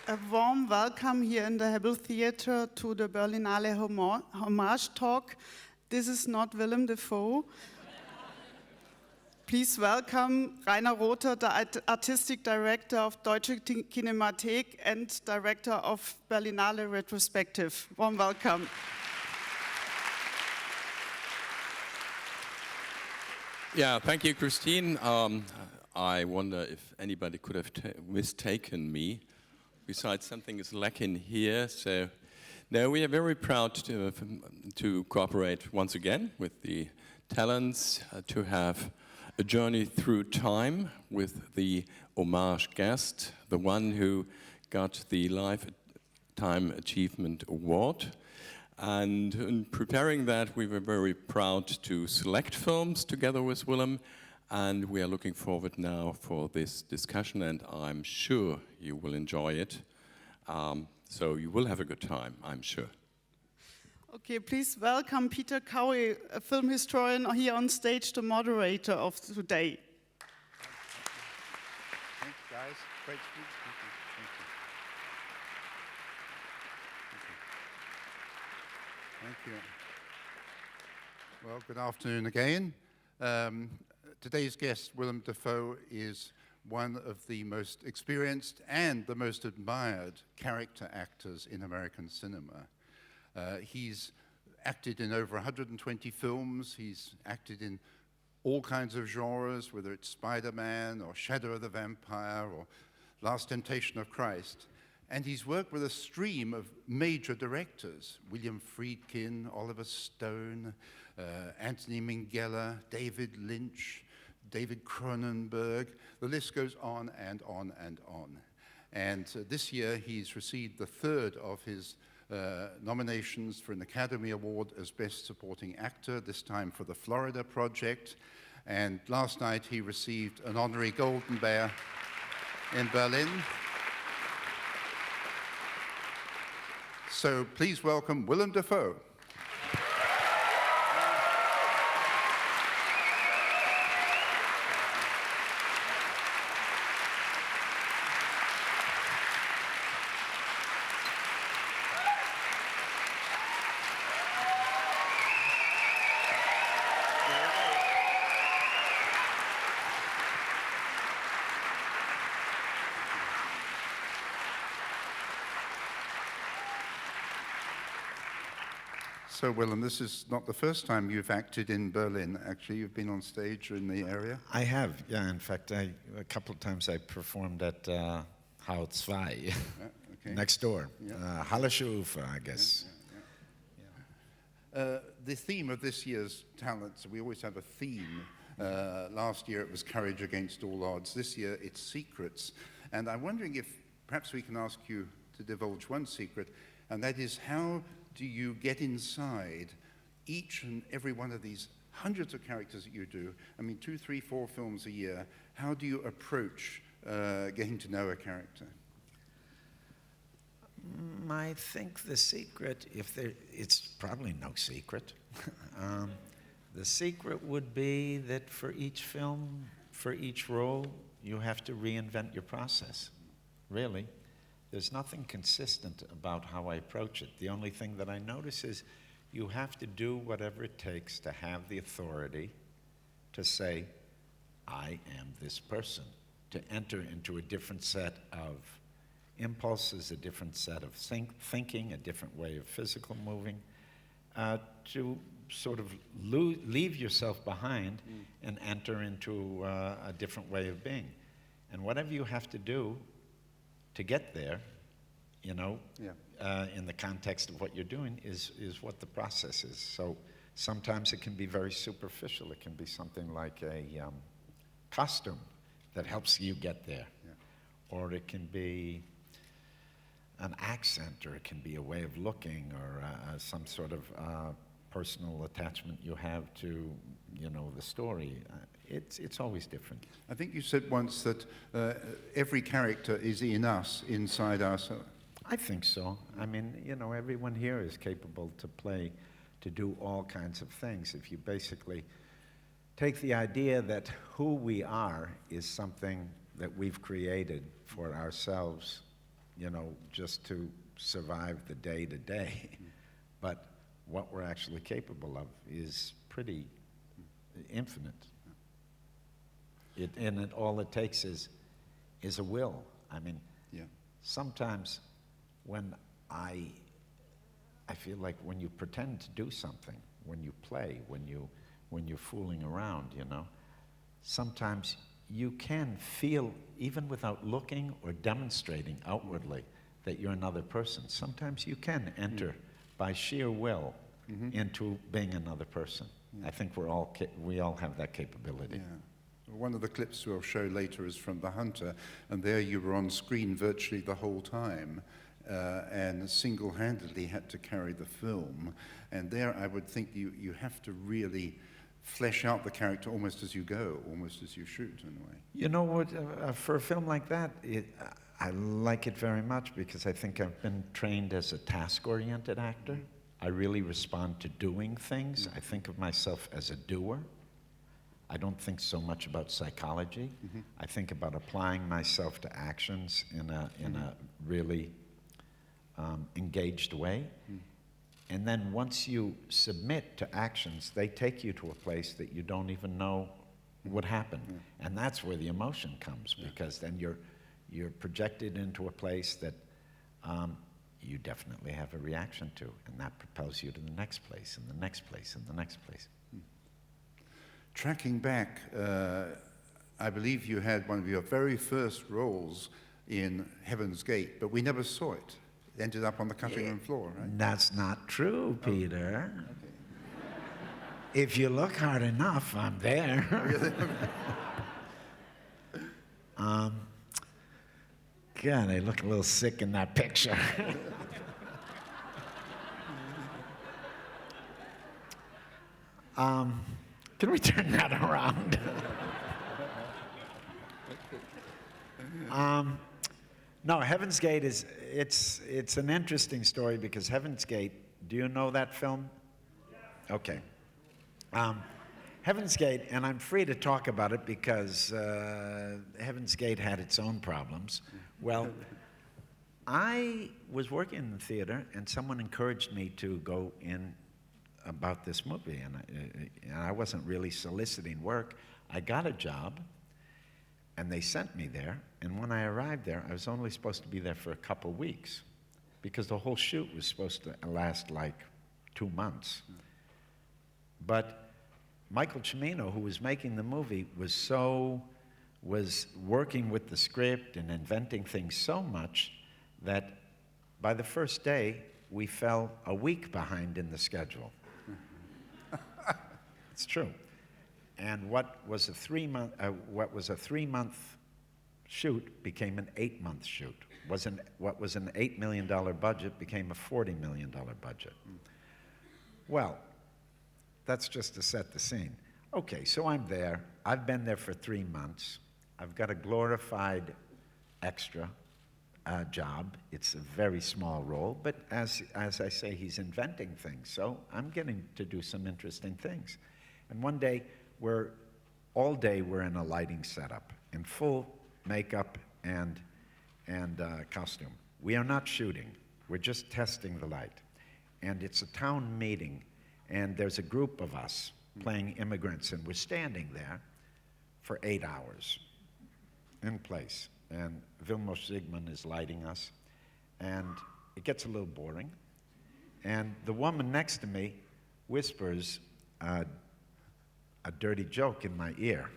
A warm welcome here in the Hebel Theater to the Berlinale Homage Talk. This is not Willem Dafoe. Please welcome Rainer Rother, the Artistic Director of Deutsche Kinemathek and Director of Berlinale Retrospective. Warm welcome. Yeah, thank you, Christine. I wonder if anybody could have mistaken me. Besides, something is lacking here. So, no, we are very proud to cooperate once again with the talents, to have a journey through time with the homage guest, the one who got the Lifetime Achievement Award. And in preparing that, we were very proud to select films together with Willem. And we are looking forward now for this discussion, and I'm sure you will enjoy it. So you will have a good time, I'm sure. Okay, please welcome Peter Cowie, a film historian here on stage, the moderator of today. Thanks, guys. Great speech. Thank you. Well, good afternoon again. Today's guest, Willem Dafoe, is one of the most experienced and the most admired character actors in American cinema. He's acted in over 120 films. He's acted in all kinds of genres, whether it's Spider-Man or Shadow of the Vampire or Last Temptation of Christ. And he's worked with a stream of major directors: William Friedkin, Oliver Stone, Anthony Minghella, David Lynch, David Cronenberg. The list goes on and on and on. And this year he's received the third of his nominations for an Academy Award as Best Supporting Actor, this time for the Florida Project. And last night he received an Honorary Golden Bear in Berlin. So please welcome Willem Dafoe. So, Willem, this is not the first time you've acted in Berlin. Actually, you've been on stage in the area. I have, yeah. In fact, a couple of times I performed at Hau 2, okay. Next door. Yeah. Hallische Ufer, I guess. Yeah. The theme of this year's talents, we always have a theme. Last year it was Courage Against All Odds. This year it's Secrets. And I'm wondering if perhaps we can ask you to divulge one secret, and that is, how do you get inside each and every one of these hundreds of characters that you do? I mean, 2, 3, 4 films a year. How do you approach getting to know a character? I think the secret, it's probably no secret. The secret would be that for each film, for each role, you have to reinvent your process, really. There's nothing consistent about how I approach it. The only thing that I notice is you have to do whatever it takes to have the authority to say, I am this person, to enter into a different set of impulses, a different set of thinking, a different way of physical moving, to sort of leave yourself behind and enter into a different way of being. And whatever you have to do to get there, you know, in the context of what you're doing is what the process is. So sometimes it can be very superficial. It can be something like a costume that helps you get there. Yeah. Or it can be an accent, or it can be a way of looking, or some sort of personal attachment you have to, you know, the story. It's always different. I think you said once that every character is in us, inside ourselves. I think so. I mean, you know, everyone here is capable to do all kinds of things. If you basically take the idea that who we are is something that we've created for ourselves you know, just to survive the day to day. But what we're actually capable of is pretty infinite. All it takes is a will. I mean, sometimes when I feel like when you pretend to do something, when you play, when you're fooling around, you know, sometimes you can feel, even without looking or demonstrating outwardly, that you're another person. Sometimes you can enter by sheer will into being another person. I think we all have that capability. Yeah. One of the clips we'll show later is from The Hunter, and there you were on screen virtually the whole time, and single-handedly had to carry the film. And there I would think you have to really flesh out the character almost as you go, almost as you shoot, in a way. You know what, for a film like that, I like it very much because I think I've been trained as a task-oriented actor. I really respond to doing things. I think of myself as a doer. I don't think so much about psychology. I think about applying myself to actions in a really engaged way. And then once you submit to actions, they take you to a place that you don't even know would happen. And that's where the emotion comes, because then you're projected into a place that you definitely have a reaction to, and that propels you to the next place, and the next place, and the next place. Tracking back, I believe you had one of your very first roles in Heaven's Gate, but we never saw it. It ended up on the cutting room floor, right? That's not true, Peter. Okay. If you look hard enough, I'm there. God, I look a little sick in that picture. Can we turn that around? No, Heaven's Gate it's an interesting story because Heaven's Gate, do you know that film? Okay. Heaven's Gate, and I'm free to talk about it because Heaven's Gate had its own problems. Well, I was working in the theater and someone encouraged me to go in about this movie, and I wasn't really soliciting work. I got a job, and they sent me there, and when I arrived there, I was only supposed to be there for a couple weeks because the whole shoot was supposed to last like 2 months. But Michael Cimino, who was making the movie, was working with the script and inventing things so much that by the first day, we fell a week behind in the schedule. It's true. And what was a 3-month shoot became an 8-month shoot. What was an $8 million budget became a $40 million budget. Well, that's just to set the scene. Okay, so I'm there. I've been there for 3 months. I've got a glorified extra job. It's a very small role, but as I say, he's inventing things, so I'm getting to do some interesting things. And one day, all day we're in a lighting setup, in full makeup and costume. We are not shooting. We're just testing the light. And it's a town meeting, and there's a group of us playing immigrants, and we're standing there for 8 hours in place. And Vilmos Zsigmond is lighting us, and it gets a little boring. And the woman next to me whispers a dirty joke in my ear.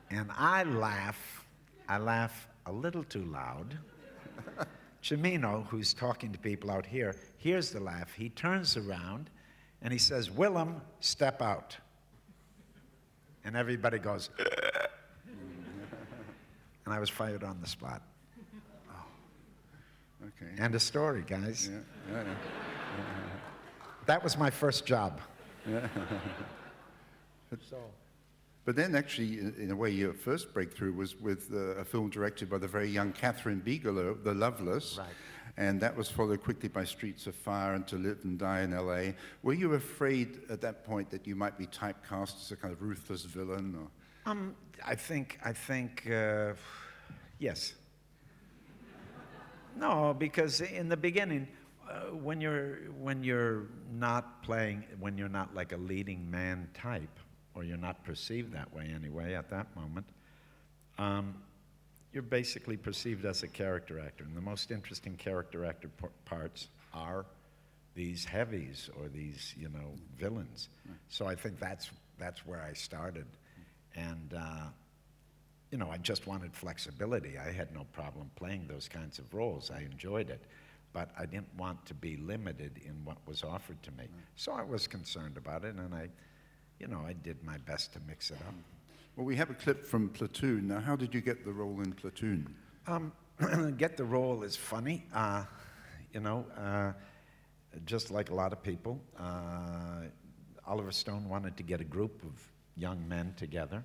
And I laugh a little too loud. Cimino, who's talking to people out here, hears the laugh. He turns around and he says, "Willem, step out." And everybody goes, and I was fired on the spot. Oh. Okay. End of story, guys. Yeah. That was my first job. But then actually, in a way, your first breakthrough was with a film directed by the very young Kathryn Bigelow, The Loveless. Right. And that was followed quickly by Streets of Fire and To Live and Die in L.A. Were you afraid at that point that you might be typecast as a kind of ruthless villain? Or? I think, yes. No, because in the beginning, when you're not playing, when you're not like a leading man type, or you're not perceived that way anyway at that moment, you're basically perceived as a character actor. And the most interesting character actor parts are these heavies or these, villains. So I think that's where I started. And, I just wanted flexibility. I had no problem playing those kinds of roles. I enjoyed it. But I didn't want to be limited in what was offered to me. So I was concerned about it, and I did my best to mix it up. Well, we have a clip from Platoon. Now, how did you get the role in Platoon? Get the role is funny. Just like a lot of people, Oliver Stone wanted to get a group of young men together,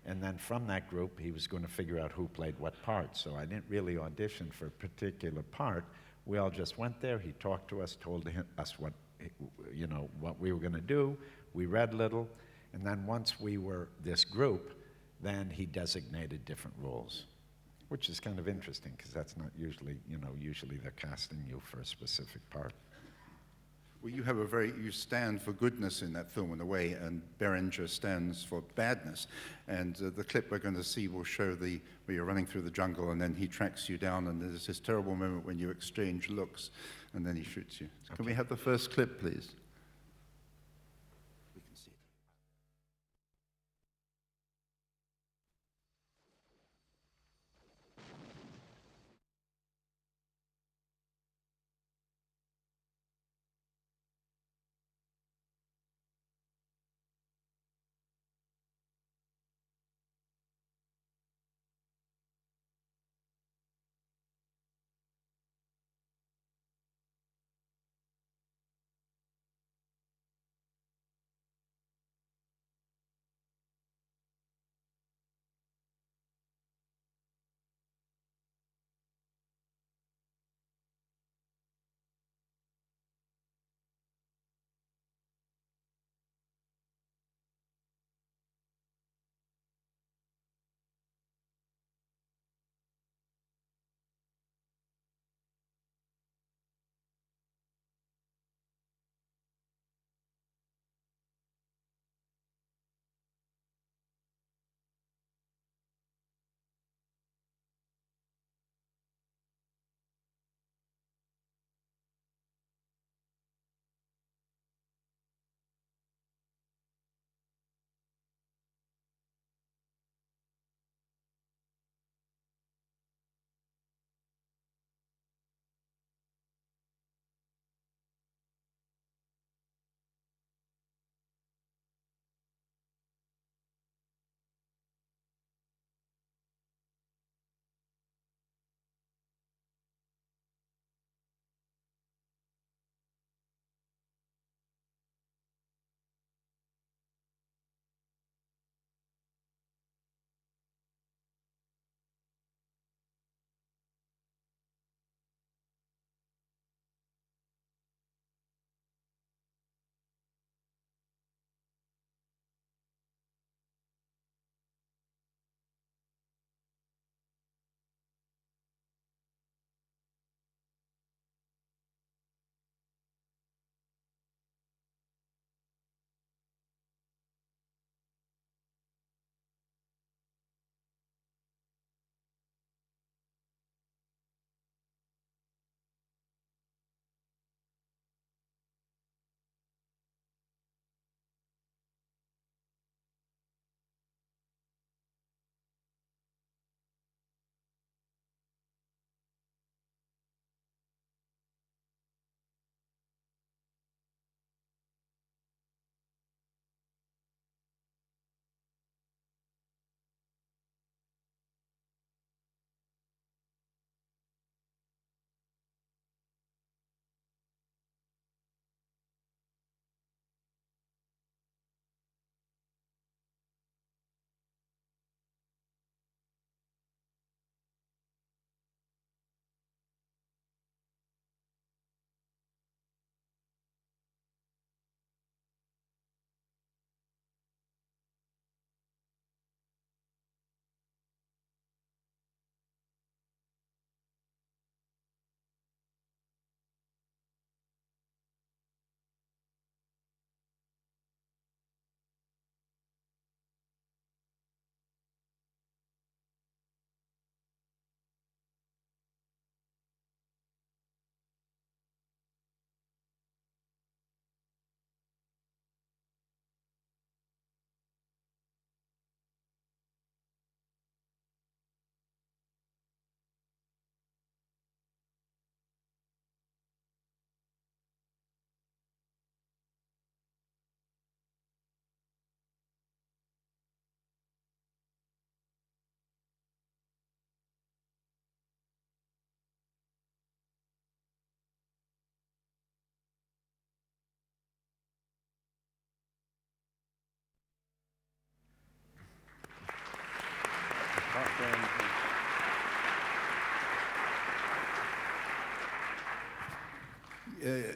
and then from that group, he was going to figure out who played what part. So I didn't really audition for a particular part. We all just went there. He talked to us, told us what we were going to do. We read little, and then once we were this group, then he designated different roles, which is kind of interesting because that's not usually, usually they're casting you for a specific part. Well, you stand for goodness in that film in a way, and Berenger stands for badness. And the clip we're going to see will show where you're running through the jungle, and then he tracks you down, and there's this terrible moment when you exchange looks, and then he shoots you. So Can we have the first clip, please?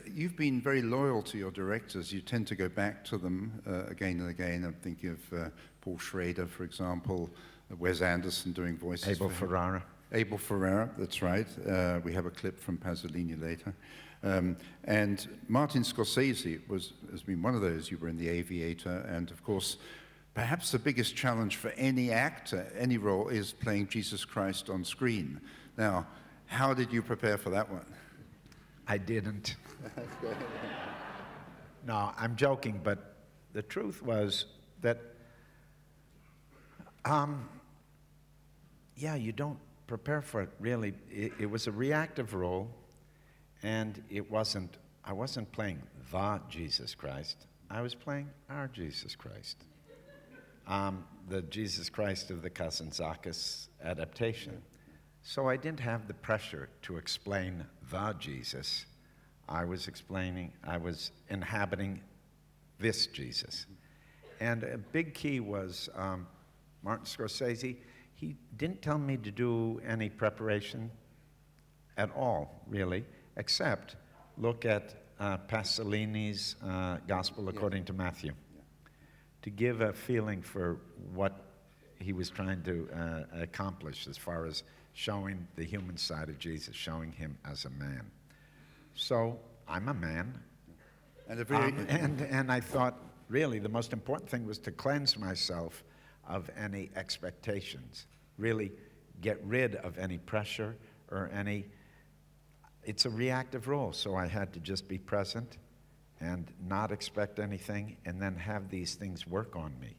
you've been very loyal to your directors. You tend to go back to them again and again. I'm thinking of Paul Schrader, for example, Wes Anderson doing voices. Abel Ferrara. Abel Ferrara, that's right. We have a clip from Pasolini later. And Martin Scorsese has been one of those. You were in The Aviator, and of course, perhaps the biggest challenge for any actor, any role, is playing Jesus Christ on screen. Now, how did you prepare for that one? I didn't. No, I'm joking, but the truth was that, yeah, you don't prepare for it, really. It was a reactive role, and I wasn't playing the Jesus Christ. I was playing our Jesus Christ. The Jesus Christ of the Kazantzakis adaptation. So I didn't have the pressure to explain the Jesus. I was inhabiting this Jesus. And a big key was Martin Scorsese. He didn't tell me to do any preparation at all, really, except look at Pasolini's Gospel According to Matthew, to give a feeling for what he was trying to accomplish as far as showing the human side of Jesus, showing him as a man. So I'm a man, and I thought, really, the most important thing was to cleanse myself of any expectations, really get rid of any pressure or any. It's a reactive role, so I had to just be present and not expect anything, and then have these things work on me.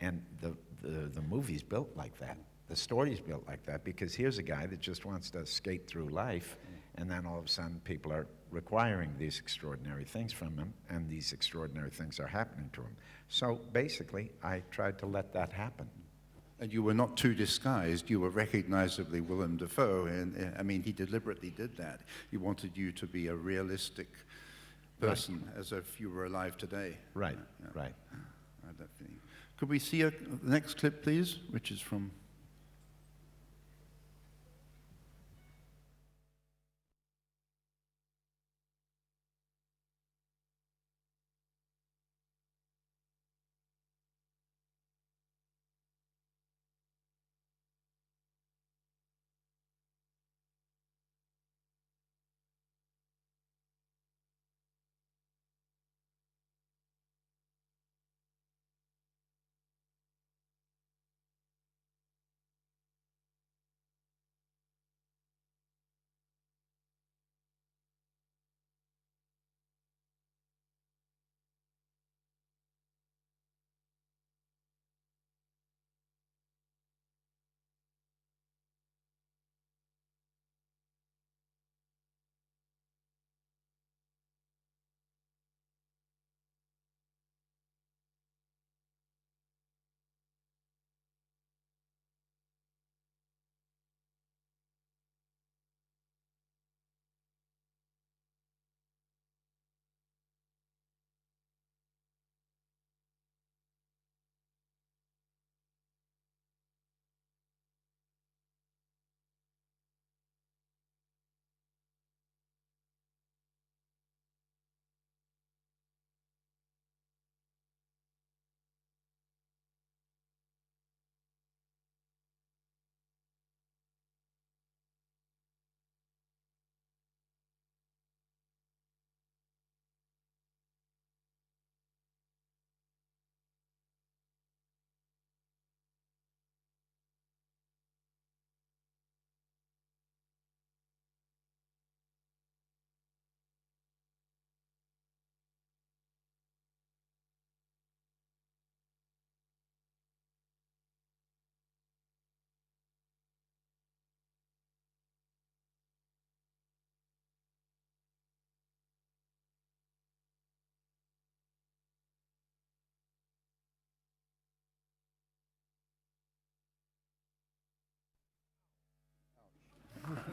And the movie's built like that. The story's built like that, because here's a guy that just wants to skate through life, and then all of a sudden people are requiring these extraordinary things from him, and these extraordinary things are happening to him. So basically, I tried to let that happen. And you were not too disguised. You were recognizably Willem Dafoe, and I mean, he deliberately did that. He wanted you to be a realistic person, right, as if you were alive today. Right, right. I had that feeling. Could we see the next clip, please, which is from...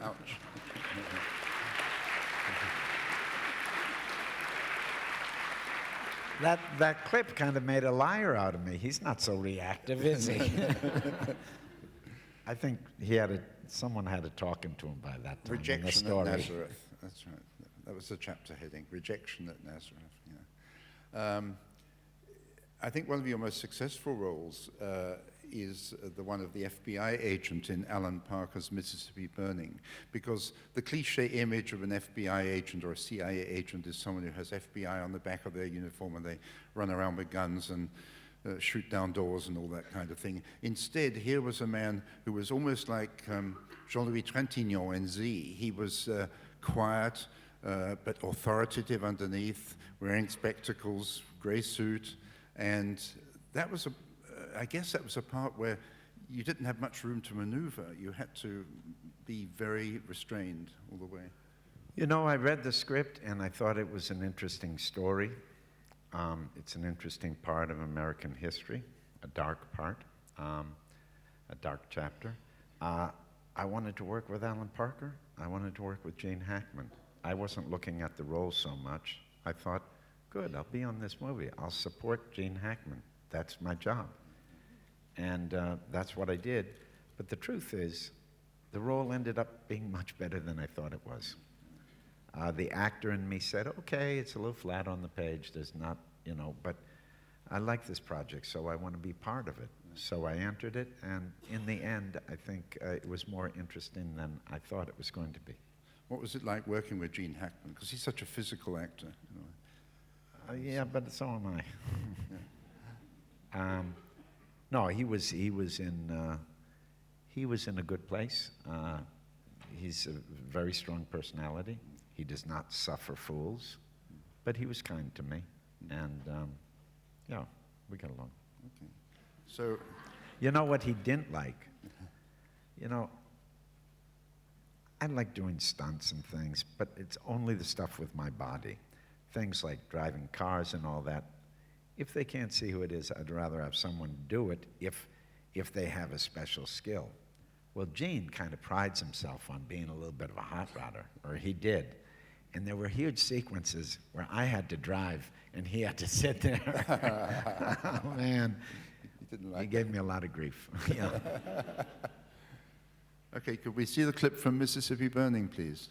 Ouch. That clip kind of made a liar out of me. He's not so reactive, is he? I think someone had to talk him to him by that time. Rejection of Nazareth. That's right. That was the chapter heading, Rejection at Nazareth. Yeah. I think one of your most successful roles is the one of the FBI agent in Alan Parker's Mississippi Burning, because the cliche image of an FBI agent or a CIA agent is someone who has FBI on the back of their uniform and they run around with guns and shoot down doors and all that kind of thing. Instead, here was a man who was almost like Jean-Louis Trintignant in Z. He was quiet, but authoritative underneath, wearing spectacles, gray suit, and that was I guess that was a part where you didn't have much room to maneuver. You had to be very restrained all the way. You know, I read the script and I thought it was an interesting story. It's an interesting part of American history, a dark part, a dark chapter. I wanted to work with Alan Parker. I wanted to work with Gene Hackman. I wasn't looking at the role so much. I thought, good, I'll be on this movie. I'll support Gene Hackman. That's my job. And that's what I did. But the truth is, the role ended up being much better than I thought it was. The actor in me said, okay, it's a little flat on the page. There's not, you know, but I like this project, so I want to be part of it. So I entered it, and in the end, I think it was more interesting than I thought it was going to be. What was it like working with Gene Hackman? Because he's such a physical actor. You know. Yeah, but so am I. No, he was in a good place. He's a very strong personality. He does not suffer fools, but he was kind to me, and yeah, we got along. Okay. So, you know what he didn't like? You know, I like doing stunts and things, but it's only the stuff with my body. Things like driving cars and all that. If they can't see who it is, I'd rather have someone do it if they have a special skill. Well, Gene kind of prides himself on being a little bit of a hot rodder, or he did. And there were huge sequences where I had to drive and he had to sit there. Oh, man. He gave me a lot of grief. Yeah. Okay, could we see the clip from Mississippi Burning, please?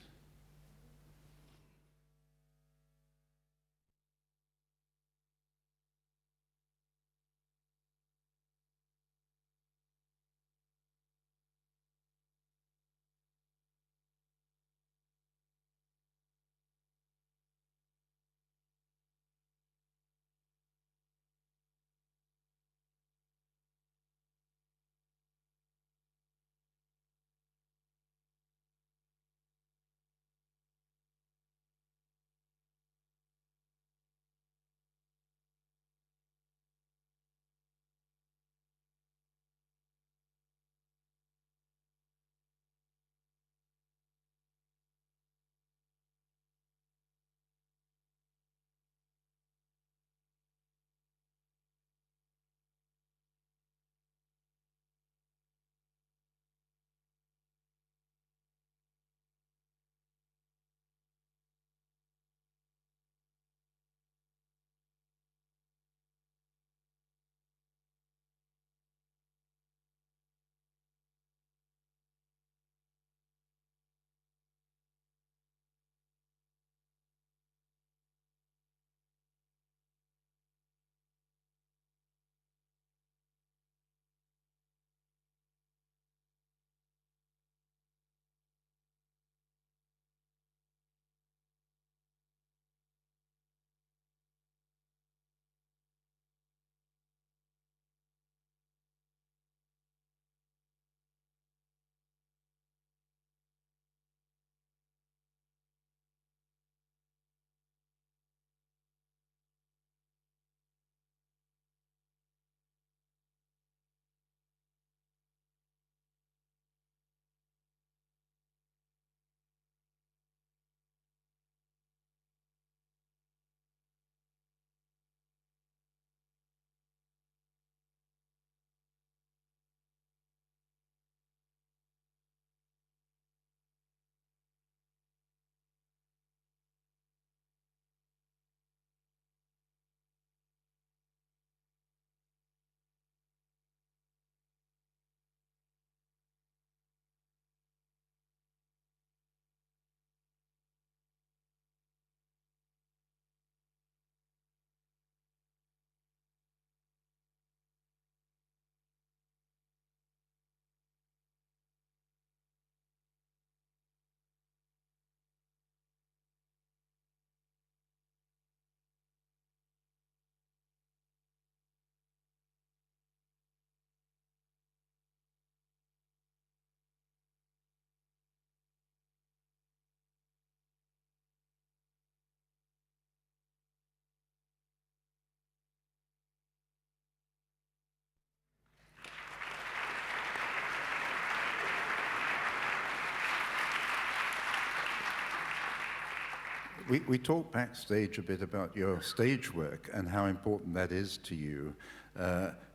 We talked backstage a bit about your stage work and how important that is to you.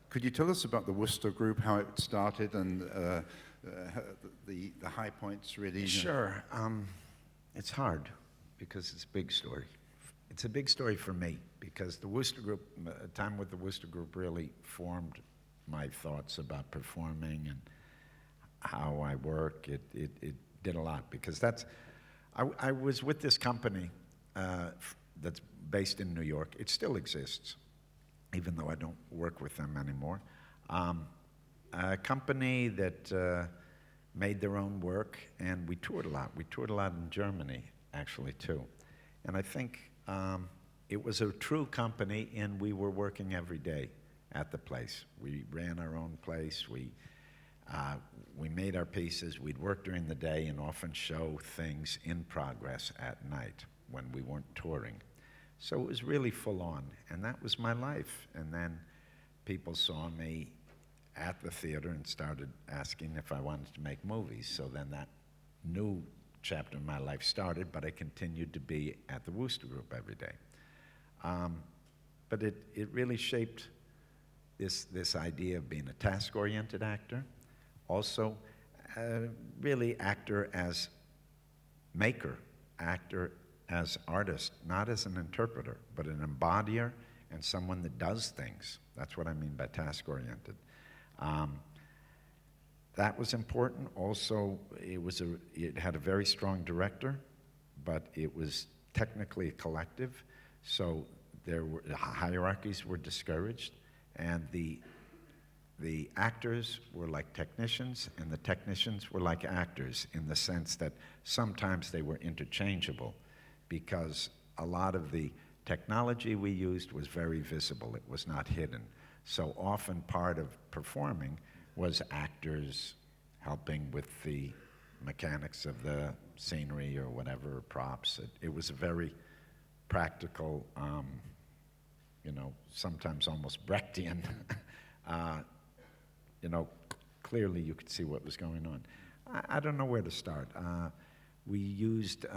Could you tell us about the Wooster Group, how it started, and the high points, really? Sure. It's hard because it's a big story. It's a big story for me because the Wooster Group, time with the Wooster Group really formed my thoughts about performing and how I work. It did a lot because I was with this company that's based in New York. It still exists, even though I don't work with them anymore. A company that made their own work, and we toured a lot. We toured a lot in Germany, actually, too. And I think it was a true company, and we were working every day at the place. We ran our own place. We made our pieces. We'd work during the day and often show things in progress at night when we weren't touring. So it was really full on, and that was my life. And then people saw me at the theater and started asking if I wanted to make movies. So then that new chapter in my life started, but I continued to be at the Wooster Group every day. But it really shaped this idea of being a task-oriented actor. Also, really actor as maker, actor as artist, not as an interpreter, but an embodier and someone that does things. That's what I mean by task-oriented. That was important. Also, it had a very strong director, but it was technically a collective, so the hierarchies were discouraged, and the actors were like technicians, and the technicians were like actors in the sense that sometimes they were interchangeable because a lot of the technology we used was very visible. It was not hidden. So often part of performing was actors helping with the mechanics of the scenery or whatever, props. It was a very practical, sometimes almost Brechtian. Clearly you could see what was going on. I don't know where to start. We used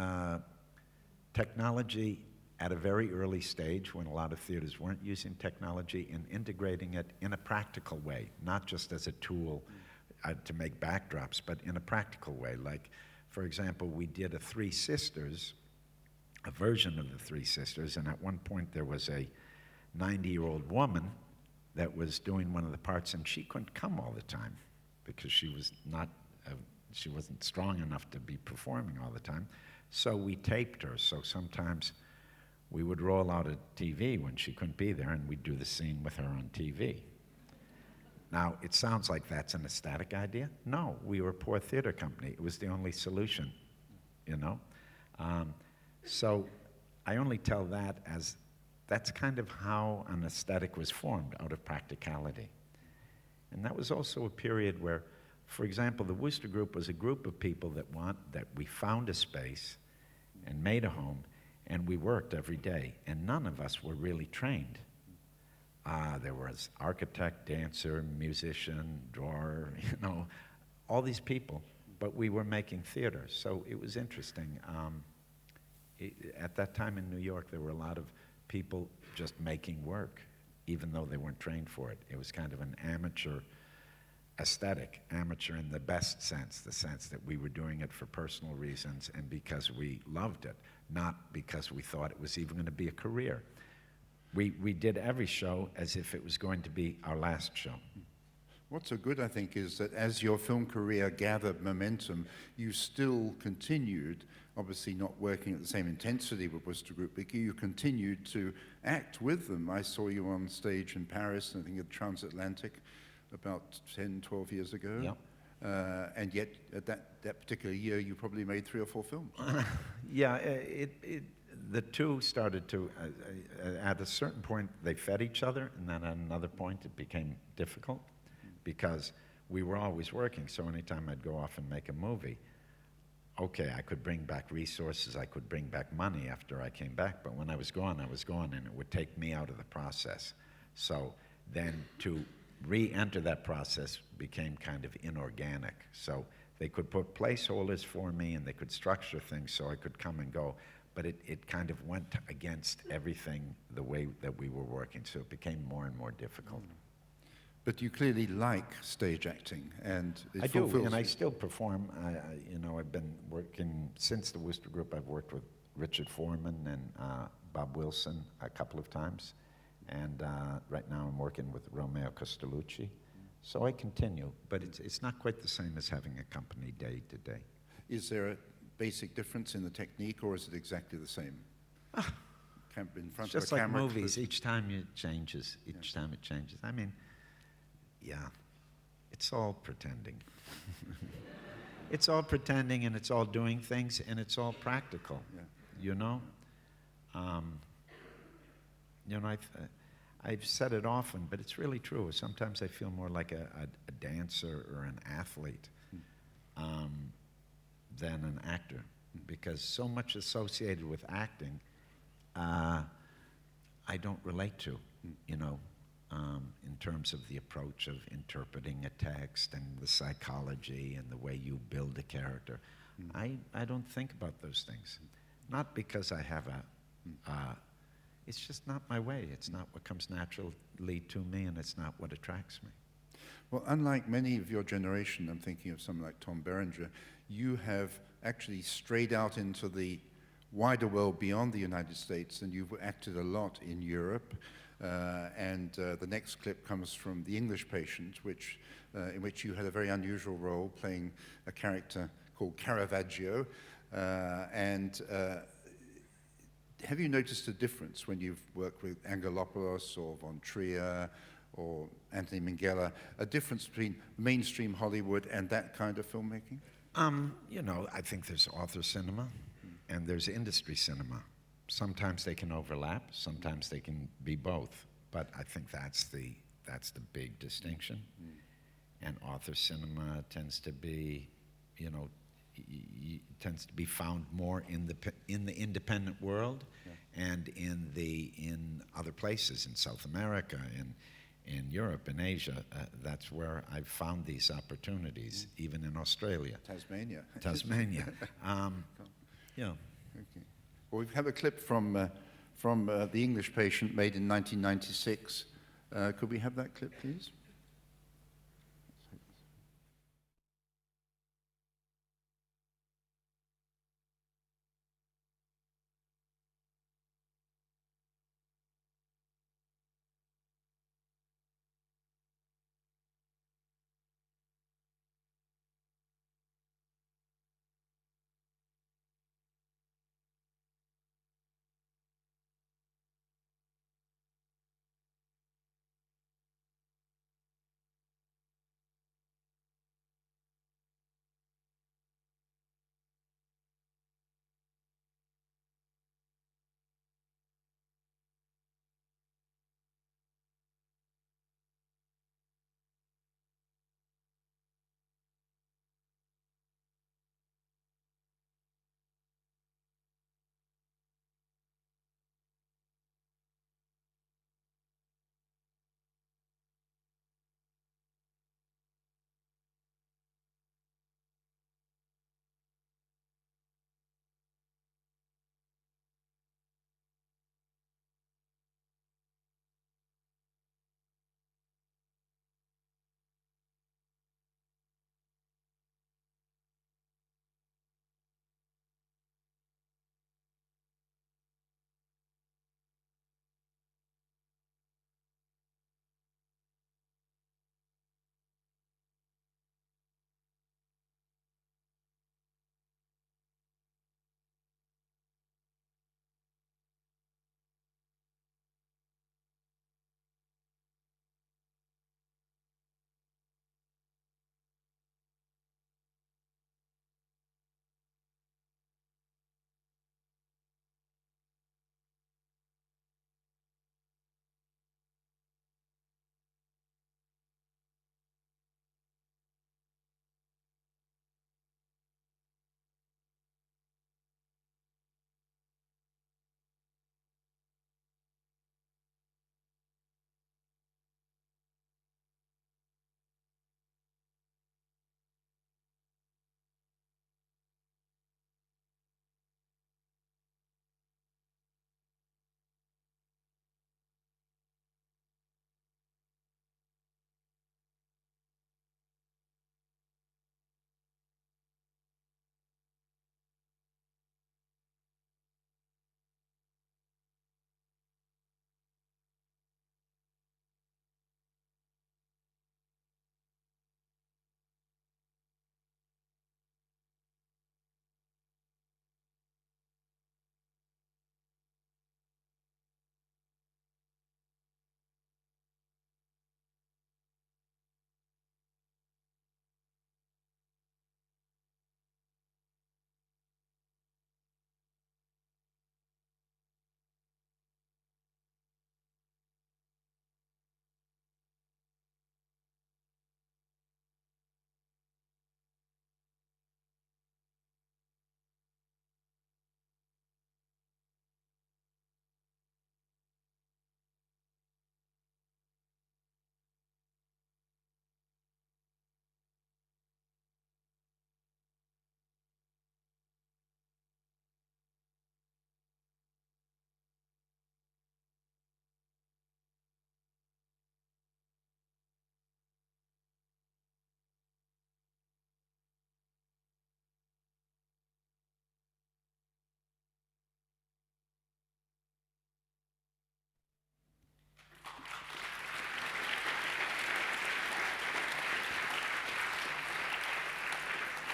technology at a very early stage when a lot of theaters weren't using technology and integrating it in a practical way, not just as a tool to make backdrops, but in a practical way. Like, for example, we did a Three Sisters, a version of the Three Sisters, and at one point there was a 90-year-old woman that was doing one of the parts, and she couldn't come all the time because she wasn't strong enough to be performing all the time. So we taped her. So sometimes we would roll out a TV when she couldn't be there, and we'd do the scene with her on TV. Now, it sounds like that's an ecstatic idea. No, we were a poor theater company. It was the only solution, So I only tell that as that's kind of how an aesthetic was formed, out of practicality. And that was also a period where, for example, the Wooster Group was a group of people that we found a space and made a home, and we worked every day, and none of us were really trained. There was architect, dancer, musician, drawer, all these people, but we were making theater, so it was interesting. At that time in New York, there were a lot of people just making work, even though they weren't trained for it. It was kind of an amateur aesthetic, amateur in the best sense, the sense that we were doing it for personal reasons and because we loved it, not because we thought it was even going to be a career. We did every show as if it was going to be our last show. What's so good, I think, is that as your film career gathered momentum, you still continued, obviously not working at the same intensity with Wooster Group, but you continued to act with them. I saw you on stage in Paris, I think at Transatlantic, about 10, 12 years ago. Yep. And yet, at that particular year, you probably made 3 or 4 films. Yeah, the two started to, at a certain point, they fed each other, and then at another point, it became difficult because we were always working. So anytime I'd go off and make a movie, okay, I could bring back resources, I could bring back money after I came back, but when I was gone, and it would take me out of the process. So then to re-enter that process became kind of inorganic. So they could put placeholders for me, and they could structure things so I could come and go. but it kind of went against everything the way that we were working, so it became more and more difficult. But you clearly like stage acting, and it I do, fulfills and I you. still perform. I've been working, since the Wooster Group, I've worked with Richard Foreman and Bob Wilson a couple of times, and right now I'm working with Romeo Costellucci. So I continue, but it's not quite the same as having a company day to day. Is there a basic difference in the technique, or is it exactly the same? In front It's just of a like camera, movies. Each time it changes. Each time it changes. I mean, yeah, it's all pretending. It's all pretending, and it's all doing things, and it's all practical. Yeah. You know. I've said it often, but it's really true. Sometimes I feel more like a dancer or an athlete than an actor, because so much associated with acting I don't relate to, in terms of the approach of interpreting a text and the psychology and the way you build a character. I don't think about those things. Not because I have it's just not my way. It's not what comes naturally to me, and it's not what attracts me. Well, unlike many of your generation, I'm thinking of someone like Tom Berenger, you have actually strayed out into the wider world beyond the United States, and you've acted a lot in Europe. The next clip comes from The English Patient, in which you had a very unusual role, playing a character called Caravaggio. Have you noticed a difference when you've worked with Angelopoulos or Von Trier or Anthony Minghella, a difference between mainstream Hollywood and that kind of filmmaking? I think there's author cinema and there's industry cinema. Sometimes they can overlap, sometimes they can be both, but I think that's the big distinction. And author cinema tends to be, tends to be found more in the independent world, and in other places, in South America, in Europe, in Asia. That's where I've found these opportunities, even in Australia. Tasmania. Yeah. Okay. Well, we have a clip from The English Patient, made in 1996. Could we have that clip, please?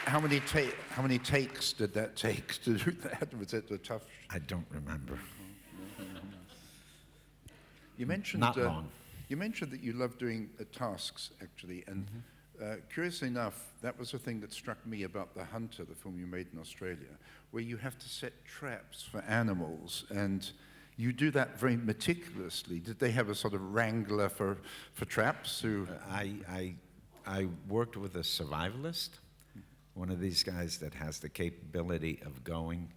how many takes did that take to do that? Was it a tough? I don't remember. You mentioned Not long. You mentioned that you love doing tasks, actually, and curiously enough, that was the thing that struck me about The Hunter, the film you made in Australia, where you have to set traps for animals, and you do that very meticulously. Did they have a sort of wrangler for traps? Who? I worked with a survivalist, one of these guys that has the capability of going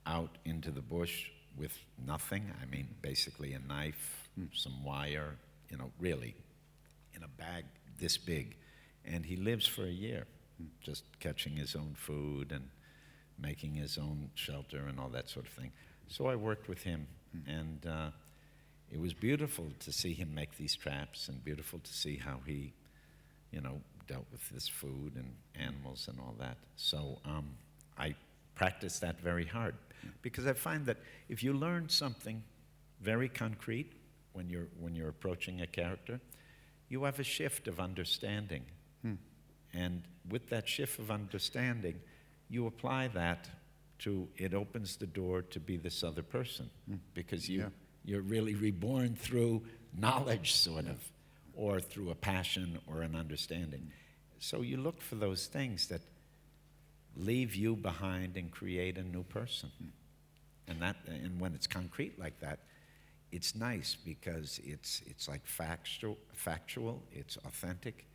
out into the bush with nothing. I mean, basically a knife, some wire, you know, really, in a bag this big. And he lives for a year, just catching his own food and making his own shelter and all that sort of thing. So I worked with him, and it was beautiful to see him make these traps, and beautiful to see how he, you know, dealt with his food and animals and all that. So I practiced that very hard, because I find that if you learn something very concrete when you're approaching a character, you have a shift of understanding. And with that shift of understanding, you apply that to, it opens the door to be this other person, because you're really reborn through knowledge, sort of, or through a passion or an understanding. So you look for those things that leave you behind and create a new person. And when it's concrete like that, it's nice, because it's like factual, it's authentic,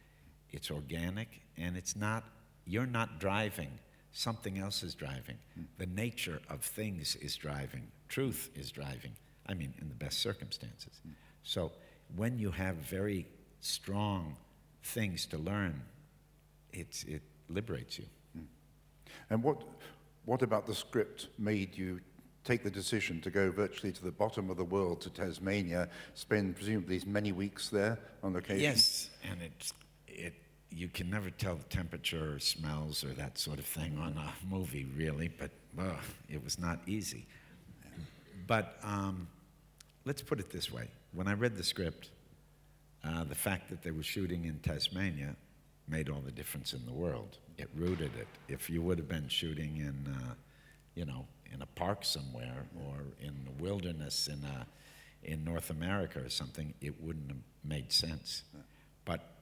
it's organic, and you're not driving, something else is driving. The nature of things is driving, truth is driving, I mean, in the best circumstances. So when you have very strong things to learn, it liberates you. And what about the script made you take the decision to go virtually to the bottom of the world, to Tasmania, spend presumably many weeks there on location? Yes, and you can never tell the temperature or smells or that sort of thing on a movie, really, but it was not easy. But let's put it this way. When I read the script, the fact that they were shooting in Tasmania made all the difference in the world. It rooted it. If you would have been shooting in a park somewhere, or in the wilderness in North America or something, it wouldn't have made sense. But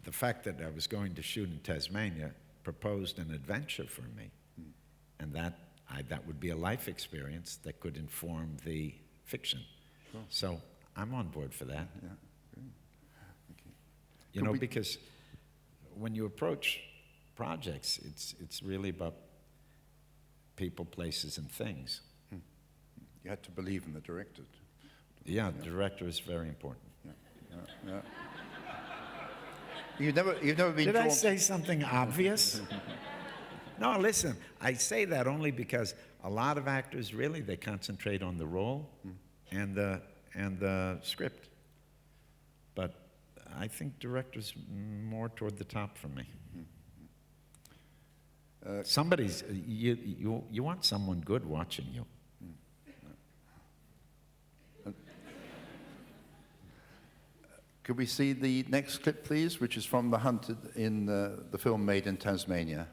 the fact that I was going to shoot in Tasmania proposed an adventure for me, and that would be a life experience that could inform the fiction. Sure. So I'm on board for that. Yeah. Okay. You know, because when you approach projects, it's really about people, places, and things. You had to believe in the director. Yeah, the director is very important. Yeah. You've never been Did drawn... I say something obvious? No, listen, I say that only because a lot of actors, really, they concentrate on the role and the script. But I think director's more toward the top for me. Somebody's, you want someone good watching you. Could we see the next clip, please, which is from The Hunted in the film made in Tasmania?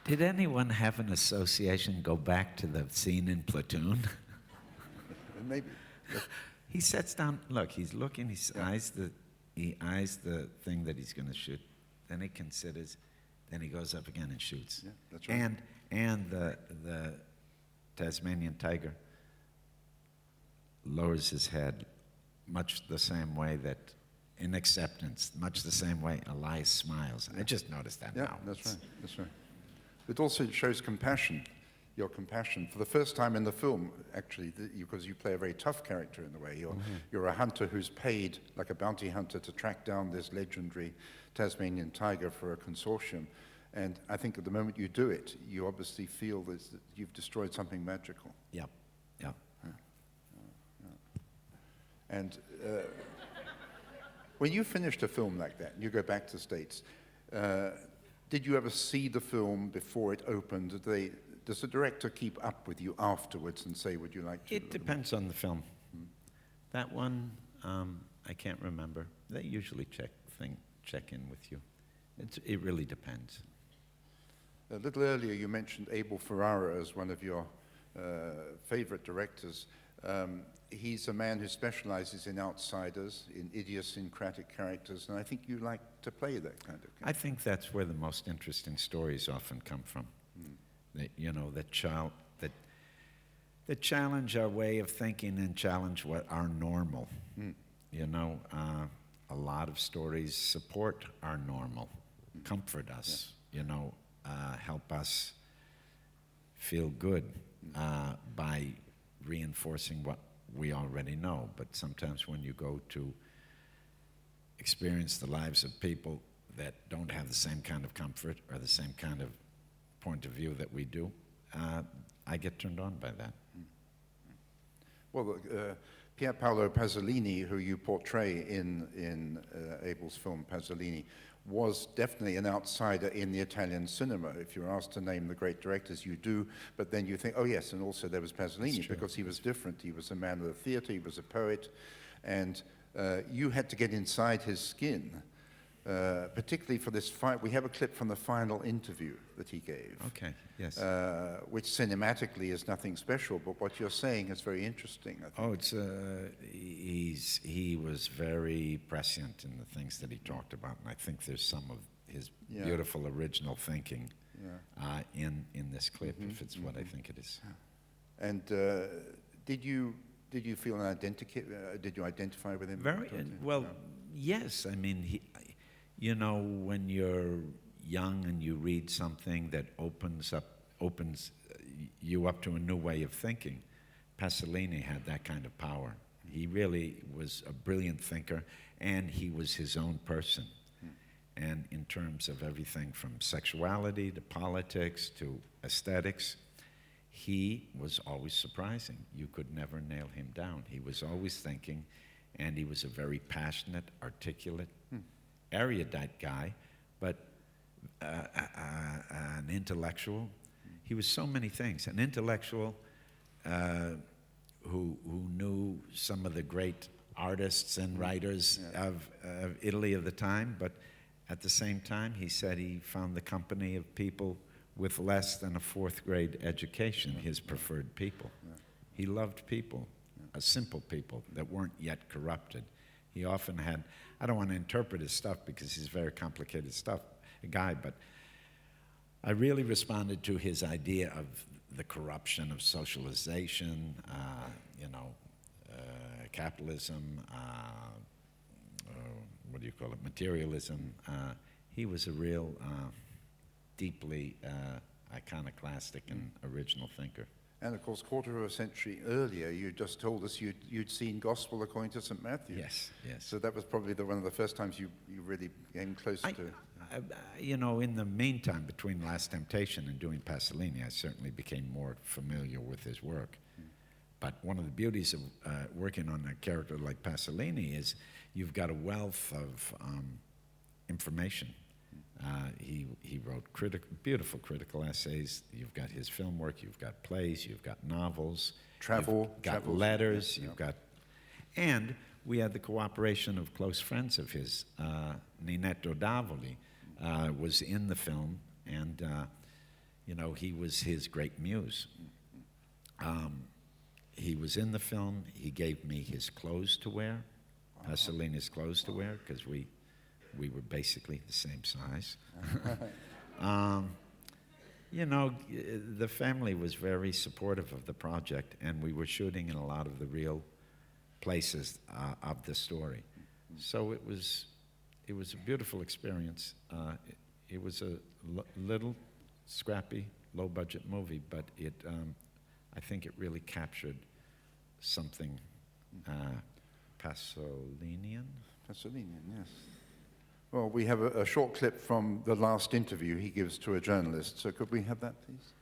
Did anyone have an association go back to the scene in Platoon? Maybe. He sets down, look, he's looking, eyes the thing that he's going to shoot. Then he considers, then he goes up again and shoots. Yeah, that's right. And the Tasmanian tiger lowers his head much the same way that, in acceptance, much the same way Elias smiles. I just noticed that now. That's right, that's right. It also shows compassion, your compassion. For the first time in the film, actually, because you play a very tough character in a way. You're a hunter who's paid, like a bounty hunter, to track down this legendary Tasmanian tiger for a consortium. And I think at the moment you do it, you obviously feel that you've destroyed something magical. Yep. And when you finished a film like that, and you go back to the States, did you ever see the film before it opened? Does the director keep up with you afterwards and say, would you like to? It depends on the film. That one, I can't remember. They usually check in with you. It really depends. A little earlier, you mentioned Abel Ferrara as one of your favorite directors. He's a man who specializes in outsiders, in idiosyncratic characters, and I think you like to play that kind of character. I think that's where the most interesting stories often come from. That challenge our way of thinking and challenge what our normal. A lot of stories support our normal, comfort us, help us feel good by reinforcing what we already know. But sometimes when you go to experience the lives of people that don't have the same kind of comfort or the same kind of point of view that we do, I get turned on by that. Well, Pier Paolo Pasolini, who you portray in Abel's film Pasolini, was definitely an outsider in the Italian cinema. If you're asked to name the great directors, you do, but then you think, oh yes, and also there was Pasolini, because he was different. He was a man of the theater, he was a poet, and you had to get inside his skin, particularly for this fight. We have a clip from the final interview that he gave. Okay, yes. Which cinematically is nothing special, but what you're saying is very interesting, I think. He was very prescient in the things that he talked about, and I think there's some of his beautiful original thinking in this clip, if it's what I think it is. And did you feel did you identify with him? Very well. Yes, I mean, when you're young and you read something that opens you up to a new way of thinking, Pasolini had that kind of power. He really was a brilliant thinker, and he was his own person. And in terms of everything from sexuality to politics to aesthetics, he was always surprising. You could never nail him down. He was always thinking, and he was a very passionate, articulate, erudite guy, but an intellectual. He was so many things. An intellectual who knew some of the great artists and writers of Italy of the time, but at the same time, he said he found the company of people with less than a fourth grade education his preferred people. He loved people, simple people that weren't yet corrupted. He often had, I don't want to interpret his stuff because he's a very complicated guy, but I really responded to his idea of the corruption of socialization, capitalism, what do you call it, materialism. He was a real deeply iconoclastic and original thinker. And of course, quarter of a century earlier, you just told us you'd seen Gospel according to St. Matthew. Yes. So that was probably one of the first times you really came close to... in the meantime, between Last Temptation and doing Pasolini, I certainly became more familiar with his work. But one of the beauties of working on a character like Pasolini is you've got a wealth of information. He wrote beautiful critical essays. You've got his film work, you've got plays, you've got novels, you've got letters, you've got... And we had the cooperation of close friends of his. Ninetto Davoli was in the film, and you know, he was his great muse. He was in the film. He gave me his clothes to wear, Pasolini's clothes to wear, because we were basically the same size. You know, the family was very supportive of the project, and we were shooting in a lot of the real places of the story. So it was a beautiful experience. It was a little scrappy, low-budget movie, but I think it really captured something Pasolinian. Pasolinian, yes. Well, we have a short clip from the last interview he gives to a journalist. So could we have that, please?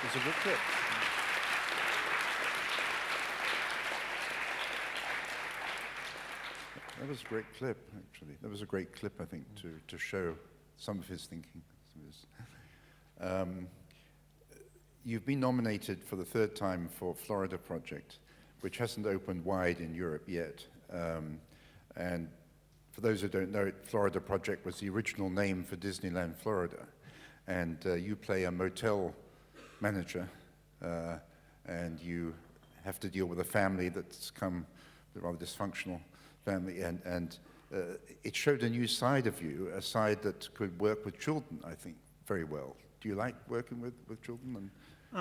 It's a good clip. That was a great clip, actually. That was a great clip, I think, to show some of his thinking. You've been nominated for the third time for Florida Project, which hasn't opened wide in Europe yet. And for those who don't know it, Florida Project was the original name for Disneyland Florida. And you play a motel manager, and you have to deal with a family that's come, a rather dysfunctional family, and it showed a new side of you, a side that could work with children, I think, very well. Do you like working with children and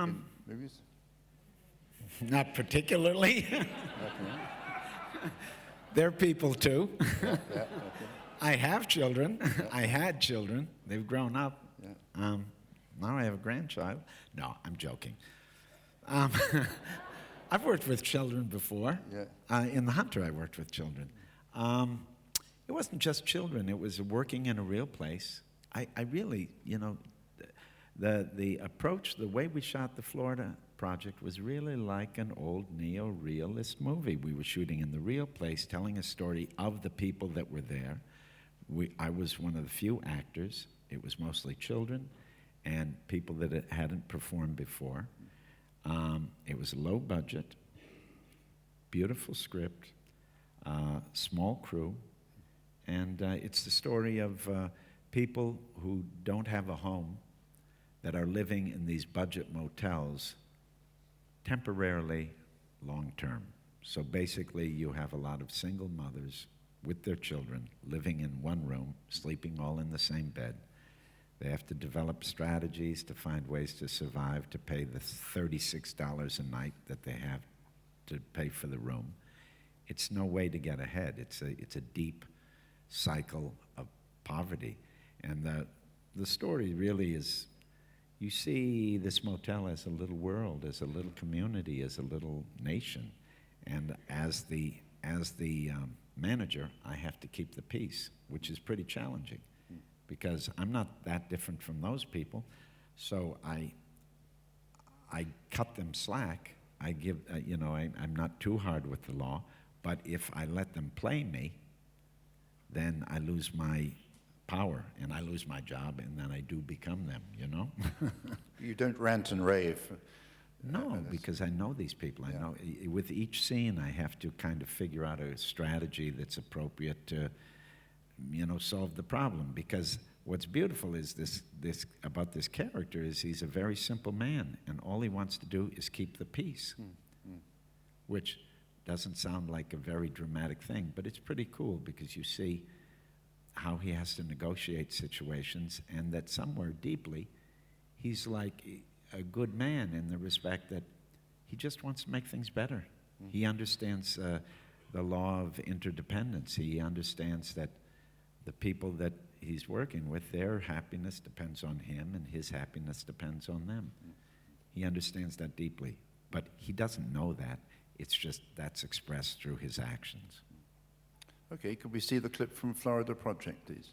in movies? Not particularly. They're people too. Yeah, okay. I have children. I had children. They've grown up. Yeah. Now I have a grandchild. No, I'm joking. I've worked with children before. Yeah. In The Hunter, I worked with children. It wasn't just children. It was working in a real place. I really, the approach, the way we shot the Florida project was really like an old neo-realist movie. We were shooting in the real place, telling a story of the people that were there. I was one of the few actors. It was mostly children and people that hadn't performed before. It was low budget, beautiful script, small crew, and it's the story of people who don't have a home that are living in these budget motels temporarily, long-term. So basically you have a lot of single mothers with their children living in one room, sleeping all in the same bed. They have to develop strategies to find ways to survive, to pay the $36 a night that they have to pay for the room. It's no way to get ahead. It's a deep cycle of poverty. And the story really is, you see this motel as a little world, as a little community, as a little nation. And as the manager, I have to keep the peace, which is pretty challenging because I'm not that different from those people. So I cut them slack. I give, I'm not too hard with the law, but if I let them play me, then I lose my power and I lose my job and then I do become them, You don't rant and rave. No, because I know these people. I know with each scene I have to kind of figure out a strategy that's appropriate to, solve the problem. Because what's beautiful is this about this character is he's a very simple man, and all he wants to do is keep the peace, which doesn't sound like a very dramatic thing, but it's pretty cool because you see how he has to negotiate situations, and that somewhere deeply he's like a good man in the respect that he just wants to make things better. He understands the law of interdependence. He understands that the people that he's working with, their happiness depends on him and his happiness depends on them. He understands that deeply, but he doesn't know that. It's just that's expressed through his actions. Okay, could we see the clip from Florida Project, please?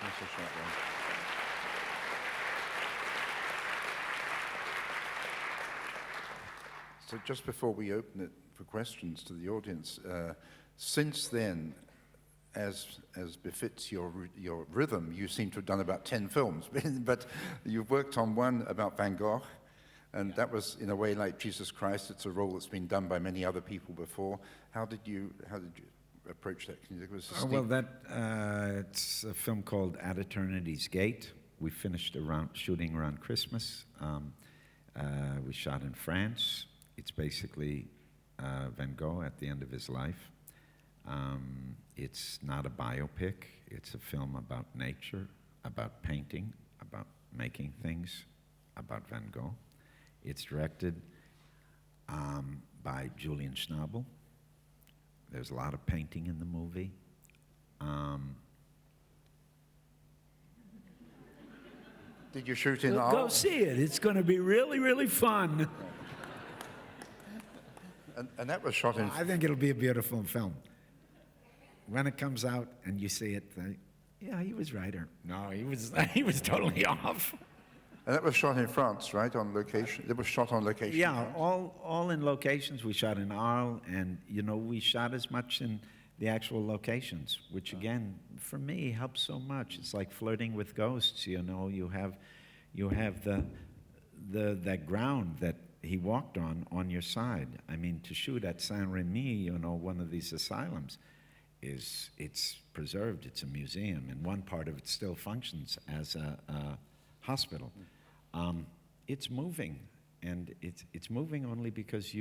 That's a short one. So just before we open it for questions to the audience, since then, as befits your rhythm, you seem to have done about 10 films, but you've worked on one about Van Gogh, and that was in a way like Jesus Christ. It's a role that's been done by many other people before. How did you approach that? Can you give us a it's a film called At Eternity's Gate. We finished shooting around Christmas. We shot in France. It's basically Van Gogh at the end of his life. It's not a biopic. It's a film about nature, about painting, about making things, about Van Gogh. It's directed by Julian Schnabel. There's a lot of painting in the movie. Did you shoot in Go see it. It's going to be really, really fun. And that was shot in... I think it'll be a beautiful film. When it comes out and you see it, yeah, he was right. Or no, he was totally off. And that was shot in France, right? On location. It was shot on location. Yeah, right? all in locations. We shot in Arles, and we shot as much in the actual locations, which again, for me, helps so much. It's like flirting with ghosts. You have that ground that he walked on your side. I mean, to shoot at Saint-Rémy, one of these asylums, it's preserved. It's a museum, and one part of it still functions as a hospital. It's moving, and it's moving only because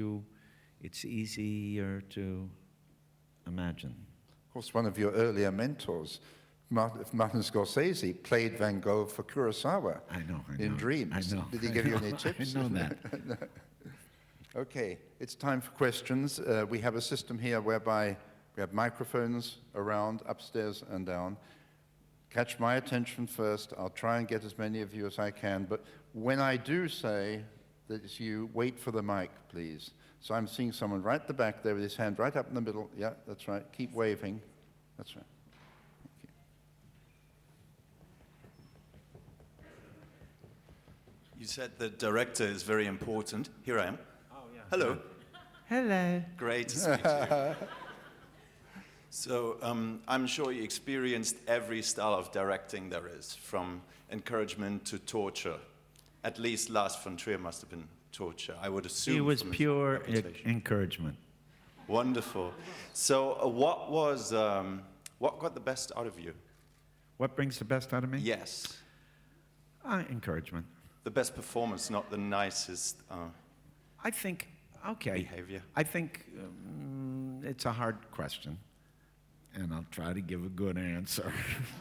it's easier to imagine. Of course, one of your earlier mentors, Martin Scorsese, played Van Gogh for Kurosawa. I know. In Dreams. I know. Did he give you any tips? I know that. Okay, it's time for questions. We have a system here whereby we have microphones around, upstairs and down. Catch my attention first. I'll try and get as many of you as I can. But when I do say that it's you, wait for the mic, please. So I'm seeing someone right at the back there with his hand right up in the middle. Yeah, that's right. Keep waving. That's right. Thank you. You said the director is very important. Here I am. Oh, yeah. Hello. Hello. Great to speak to you. So I'm sure you experienced every style of directing there is, from encouragement to torture. At least Lars von Trier must have been torture, I would assume. It was from his pure reputation. encouragement. Wonderful. So what got the best out of you? What brings the best out of me? Yes. Encouragement. The best performance, not the nicest I think, okay. behavior. I think it's a hard question, and I'll try to give a good answer.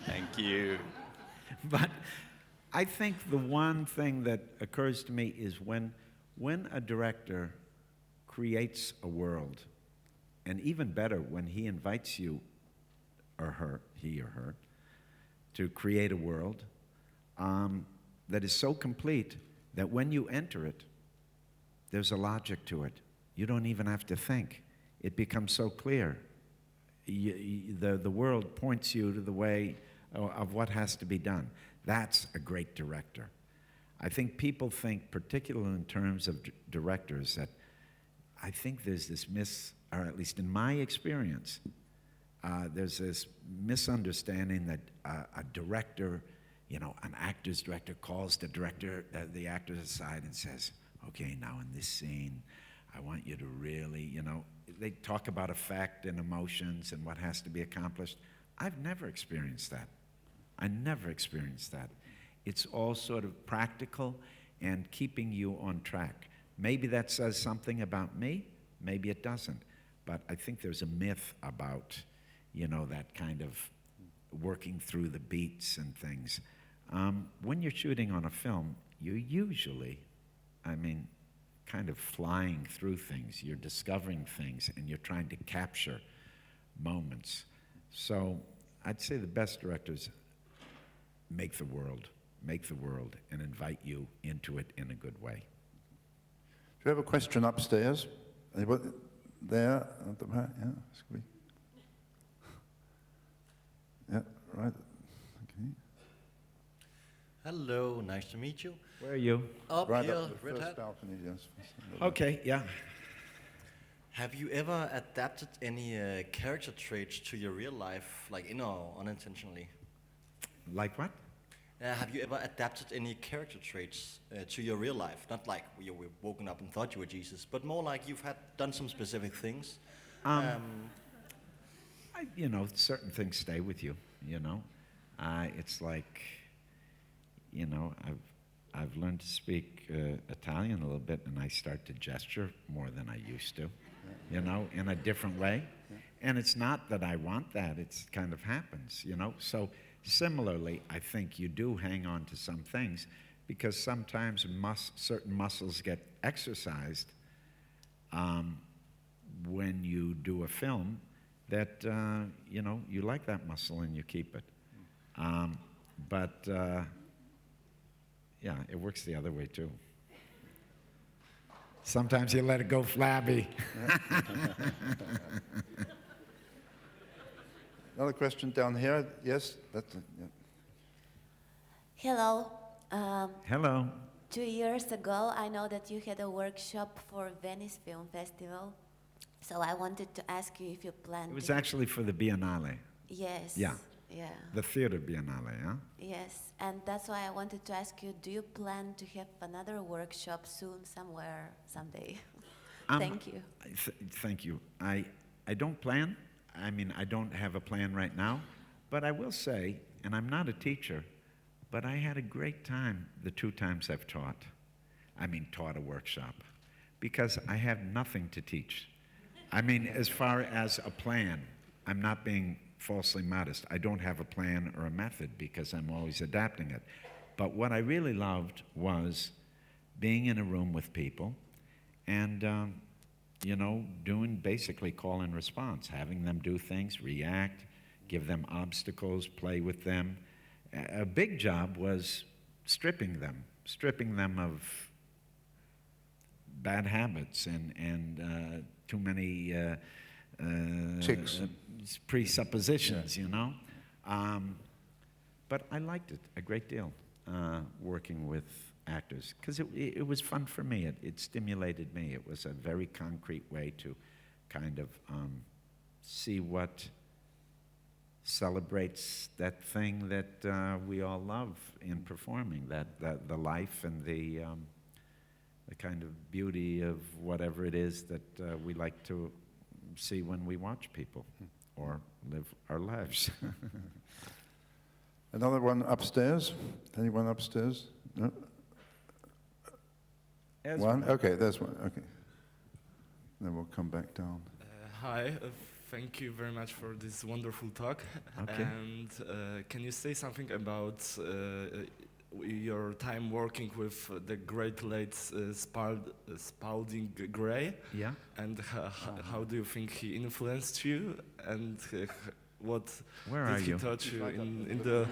Thank you. But I think the one thing that occurs to me is when a director creates a world, and even better, when he invites you or her, he or her, to create a world that is so complete that when you enter it, there's a logic to it. You don't even have to think. It becomes so clear. The world points you to the way of what has to be done. That's a great director. I think people think, particularly in terms of directors, that I think there's this or at least in my experience, there's this misunderstanding that a director, an actor's director calls the actor aside and says, okay, now in this scene, I want you to really, they talk about effect and emotions and what has to be accomplished. I've never experienced that. I never experienced that. It's all sort of practical and keeping you on track. Maybe that says something about me, maybe it doesn't. But I think there's a myth about, that kind of working through the beats and things. When you're shooting on a film, you're usually, kind of flying through things. You're discovering things, and you're trying to capture moments. So I'd say the best directors make the world, and invite you into it in a good way. Do you have a question upstairs? Anybody there at the back? Yeah, yeah, right. Okay. Hello, nice to meet you. Where are you? Up Right here, up the Red first Hat. balcony, yes. Okay, yeah. Have you ever adapted any character traits to your real life, like or unintentionally? Like what? Have you ever adapted any character traits to your real life? Not like you were woken up and thought you were Jesus, but more like you've done some specific things. You know, certain things stay with you, you know. It's like, you know, I've learned to speak Italian a little bit, and I start to gesture more than I used to, you know, in a different way. And it's not that I want that, it's kind of happens, you know. So similarly, I think you do hang on to some things because sometimes certain muscles get exercised when you do a film that, you know, you like that muscle and you keep it. Yeah, it works the other way too. Sometimes you let it go flabby. Another question down here. Yes? That's it. Yeah. Hello. Hello. 2 years ago, I know that you had a workshop for Venice Film Festival. So I wanted to ask you if you plan It was actually for the Biennale. Yes. Yeah. Yeah. The theater Biennale, huh? Yes. And that's why I wanted to ask you, do you plan to have another workshop soon, somewhere, someday? Thank you. Thank you. I don't plan. I mean, I don't have a plan right now. But I will say, and I'm not a teacher, but I had a great time the 2 times I've taught. I mean, taught a workshop. Because I have nothing to teach. I mean, as far as a plan, I'm not being falsely modest. I don't have a plan or a method because I'm always adapting it. But what I really loved was being in a room with people and, you know, doing basically call and response, having them do things, react, give them obstacles, play with them. A big job was stripping them of bad habits and too many Tics. Presuppositions, you know. But I liked it a great deal, working with actors, because it was fun for me. It stimulated me. It was a very concrete way to kind of see what celebrates that thing that we all love in performing, that the life and the kind of beauty of whatever it is that we like to see when we watch people or live our lives. Another one upstairs. Anyone upstairs? No? One? Okay, there's one. Okay. Then we'll come back down. Hi, thank you very much for this wonderful talk. Okay. And can you say something about your time working with the great late Spalding Gray? Yeah. And how do you think he influenced you? And what Where did are he you? taught you in the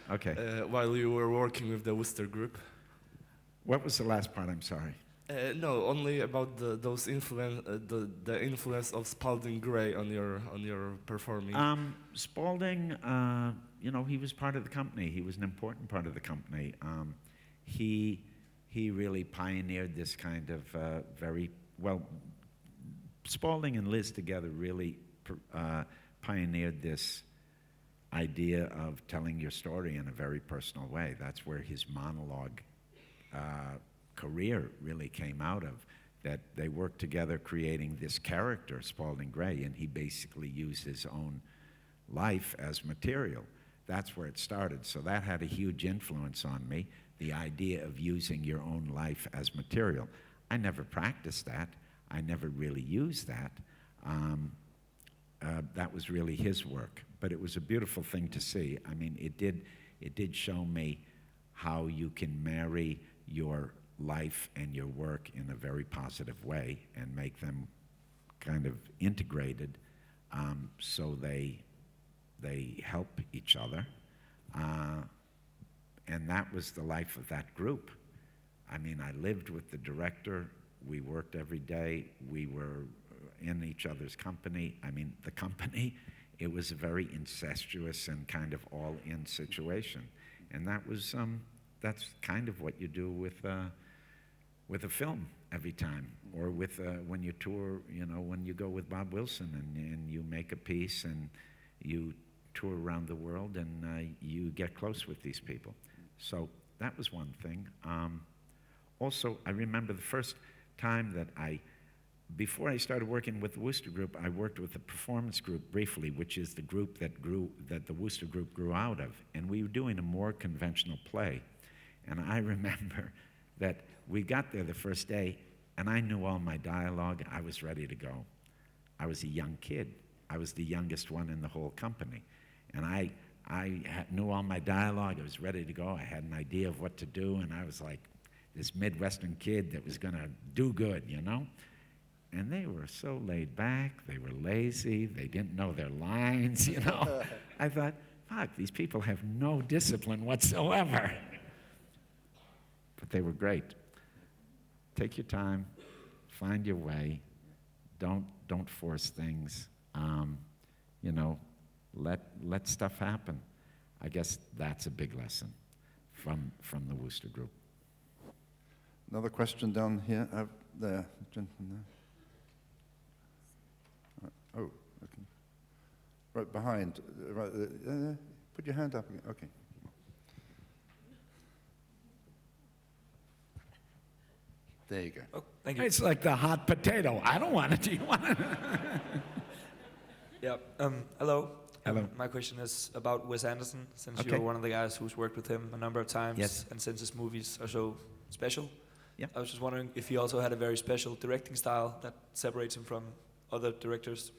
Okay. while you were working with the Wooster Group? What was the last part? I'm sorry. No, only about those the influence of Spalding Gray on your performing. Spalding, you know, he was part of the company. He was an important part of the company. He really pioneered this kind of very well. Spalding and Liz together really pioneered this idea of telling your story in a very personal way. That's where his monologue career really came out of, that they worked together creating this character, Spalding Gray, and he basically used his own life as material. That's where it started. So that had a huge influence on me, the idea of using your own life as material. I never practiced that. I never really used that. That was really his work. But it was a beautiful thing to see. I mean, it did show me how you can marry your life and your work in a very positive way and make them kind of integrated, so they help each other. And that was the life of that group. I mean, I lived with the director. We worked every day. We were in each other's company. I mean, the company, it was a very incestuous and kind of all-in situation. And that was, that's kind of what you do with a film every time, or with when you tour, you know, when you go with Bob Wilson and you make a piece and you tour around the world and you get close with these people. So that was one thing. Also, I remember the first time that I before I started working with the Wooster Group, I worked with the Performance Group briefly, which is the group that the Wooster Group grew out of. And we were doing a more conventional play. And I remember that we got there the first day, and I knew all my dialogue. I was ready to go. I was a young kid. I was the youngest one in the whole company. And I knew all my dialogue. I was ready to go. I had an idea of what to do, and I was like this Midwestern kid that was going to do good, you know? And they were so laid back. They were lazy. They didn't know their lines, you know? I thought, fuck, these people have no discipline whatsoever. But they were great. Take your time. Find your way. Don't force things. You know, let stuff happen. I guess that's a big lesson from the Wooster Group. Another question down here, there, gentleman there. Oh, okay. Right behind. Right, put your hand up again. Okay. There you go. Oh, thank you. It's like the hot potato. I don't want it. Do you want it? Yeah. Hello. Hello. My question is about Wes Anderson, since Okay. you're one of the guys who's worked with him a number of times, Yes. and since his movies are so special. Yeah. I was just wondering if he also had a very special directing style that separates him from other directors.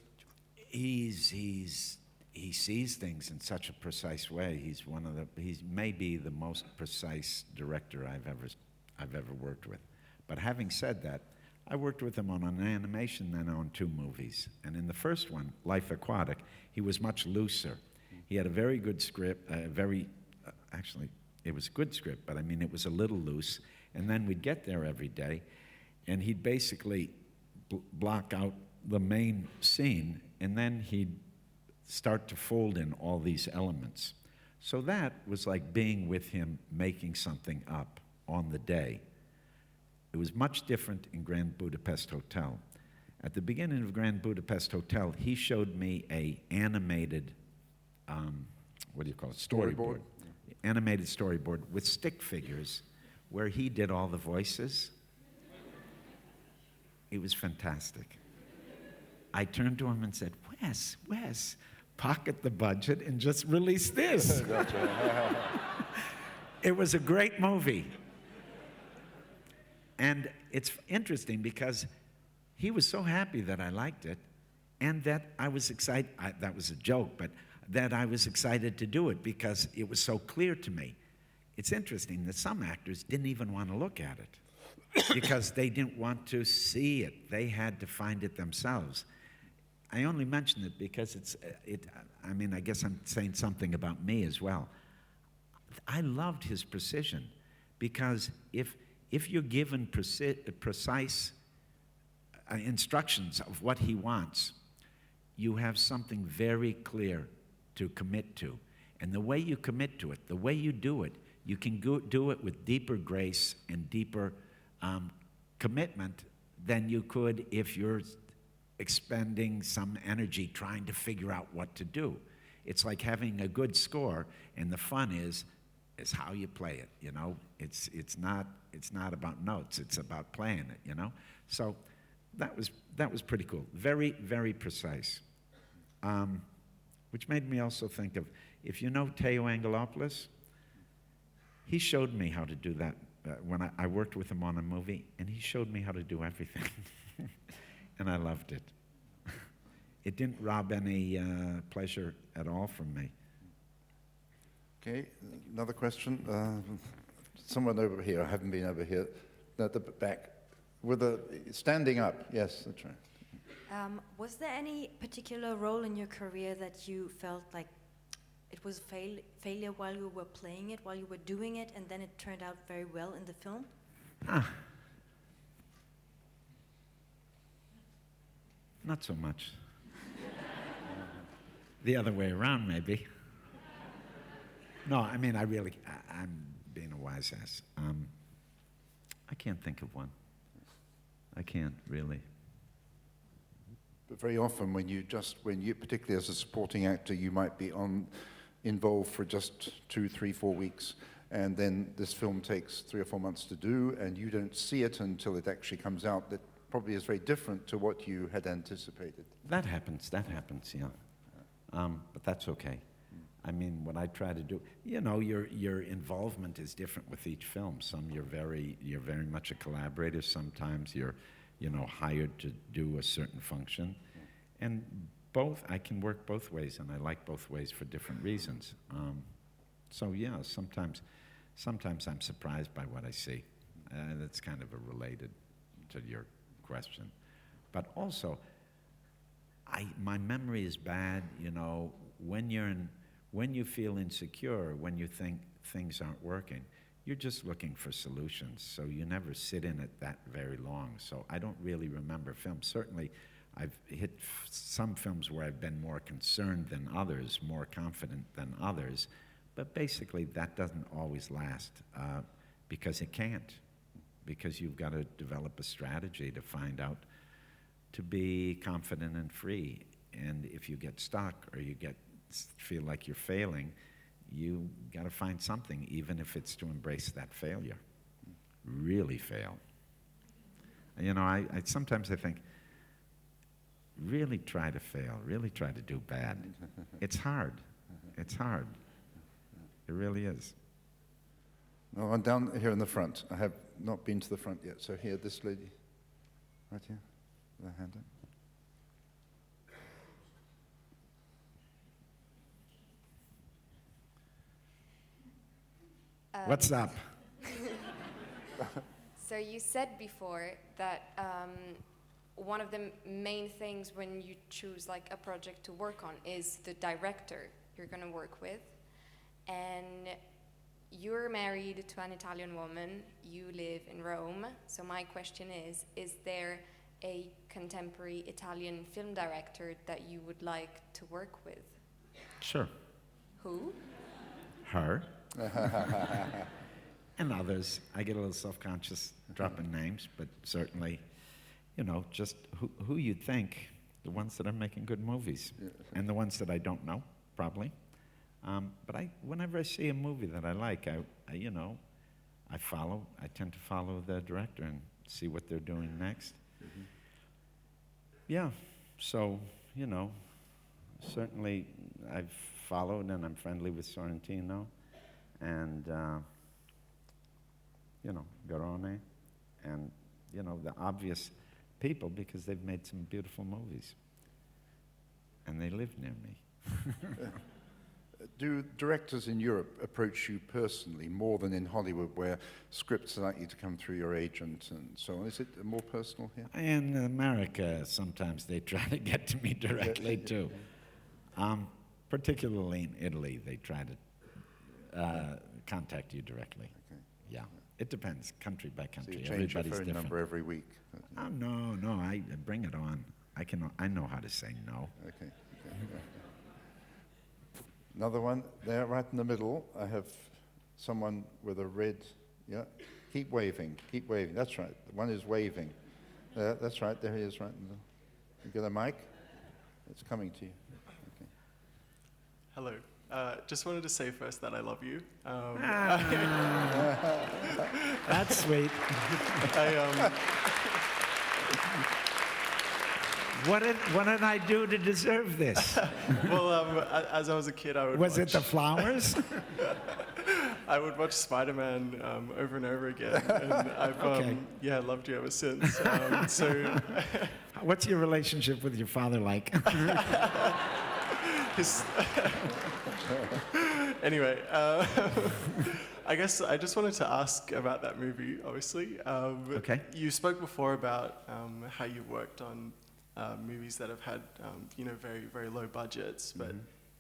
He sees things in such a precise way. He's maybe the most precise director I've ever worked with. But having said that, I worked with him on an animation and on 2 movies. And in the first one, Life Aquatic, he was much looser. He had a very good script, actually, it was a good script, but I mean, it was a little loose. And then we'd get there every day, and he'd basically block out the main scene, and then he'd start to fold in all these elements. So that was like being with him, making something up on the day. It was much different in Grand Budapest Hotel. At the beginning of Grand Budapest Hotel, he showed me a animated, what do you call it, storyboard. Animated storyboard with stick figures where he did all the voices. It was fantastic. I turned to him and said, Wes, pocket the budget and just release this. It was a great movie. And it's interesting because he was so happy that I liked it and that I was excited. That was a joke, but that I was excited to do it because it was so clear to me. It's interesting that some actors didn't even want to look at it because they didn't want to see it. They had to find it themselves. I only mention it because I mean, I guess I'm saying something about me as well. I loved his precision because if you're given precise instructions of what he wants, you have something very clear to commit to. And the way you commit to it, the way you do it, you can do it with deeper grace and deeper commitment than you could if you're expending some energy trying to figure out what to do. It's like having a good score, and the fun is how you play it, you know? It's not about notes, it's about playing it, you know? So that was pretty cool. Very, very precise. Which made me also think of, if you know Teo Angelopoulos, he showed me how to do that when I worked with him on a movie, and he showed me how to do everything. And I loved it. It didn't rob any pleasure at all from me. Okay, another question. Someone over here, I haven't been over here, at the back, with a standing up. Yes, that's right. Was there any particular role in your career that you felt like it was failure while you were playing it, while you were doing it, and then it turned out very well in the film? Not so much. The other way around, maybe. No, I mean, I'm being a wise ass. I can't think of one. I can't, really. But very often when you, particularly as a supporting actor, you might be involved for just 2, 3, 4 weeks, and then this film takes 3 or 4 months to do, and you don't see it until it actually comes out, that probably is very different to what you had anticipated. That happens, yeah. But that's okay. I mean, what I try to do, you know, your involvement is different with each film. Some you're very much a collaborator. Sometimes you're, you know, hired to do a certain function. And both, I can work both ways, and I like both ways for different reasons. So yeah, sometimes I'm surprised by what I see. That's kind of related to your question. But also, my memory is bad, you know, when you feel insecure, when you think things aren't working, you're just looking for solutions. So you never sit in it that very long. So I don't really remember films. Certainly, I've hit some films where I've been more concerned than others, more confident than others. But basically, that doesn't always last because it can't. Because you've got to develop a strategy to find out, to be confident and free. And if you get stuck or you feel like you're failing, you got to find something, even if it's to embrace that failure. Really fail. You know, I sometimes I think, really try to fail, really try to do bad. It's hard. It's hard. It really is. No, I'm down here in the front. I have not been to the front yet. So here, this lady, right here, with her hand up. What's up? So you said before that one of the main things when you choose like a project to work on is the director you're going to work with. And you're married to an Italian woman, you live in Rome. So my question is there a contemporary Italian film director that you would like to work with? Sure. Who? Her. And others. I get a little self-conscious dropping names, but certainly, you know, just who you'd think, the ones that are making good movies, and the ones that I don't know, probably. But whenever I see a movie that I like, I tend to follow the director and see what they're doing next. Mm-hmm. Yeah, so, you know, certainly I've followed and I'm friendly with Sorrentino and, you know, Garone and, you know, the obvious people because they've made some beautiful movies. And they live near me. Do directors in Europe approach you personally more than in Hollywood, where scripts are likely to come through your agent and so on? Is it more personal here? In America, sometimes they try to get to me directly, too. Particularly in Italy, they try to contact you directly. Okay. Yeah. It depends, country by country. So you change your phone different. number every week? Oh, no, I bring it on. I know how to say no. Okay. Another one there, right in the middle. I have someone with a red, yeah. Keep waving. That's right. One is waving. That's right. There he is, right in the. You get a mic? It's coming to you. Okay. Hello. Just wanted to say first that I love you. That's sweet. What did I do to deserve this? Well, as I was a kid, I would. Was it the flowers? I would watch Spider-Man over and over again, and I've loved you ever since. So, what's your relationship with your father like? Anyway, I guess I just wanted to ask about that movie. Obviously, okay. You spoke before about how you worked on movies that have had very, very low budgets. But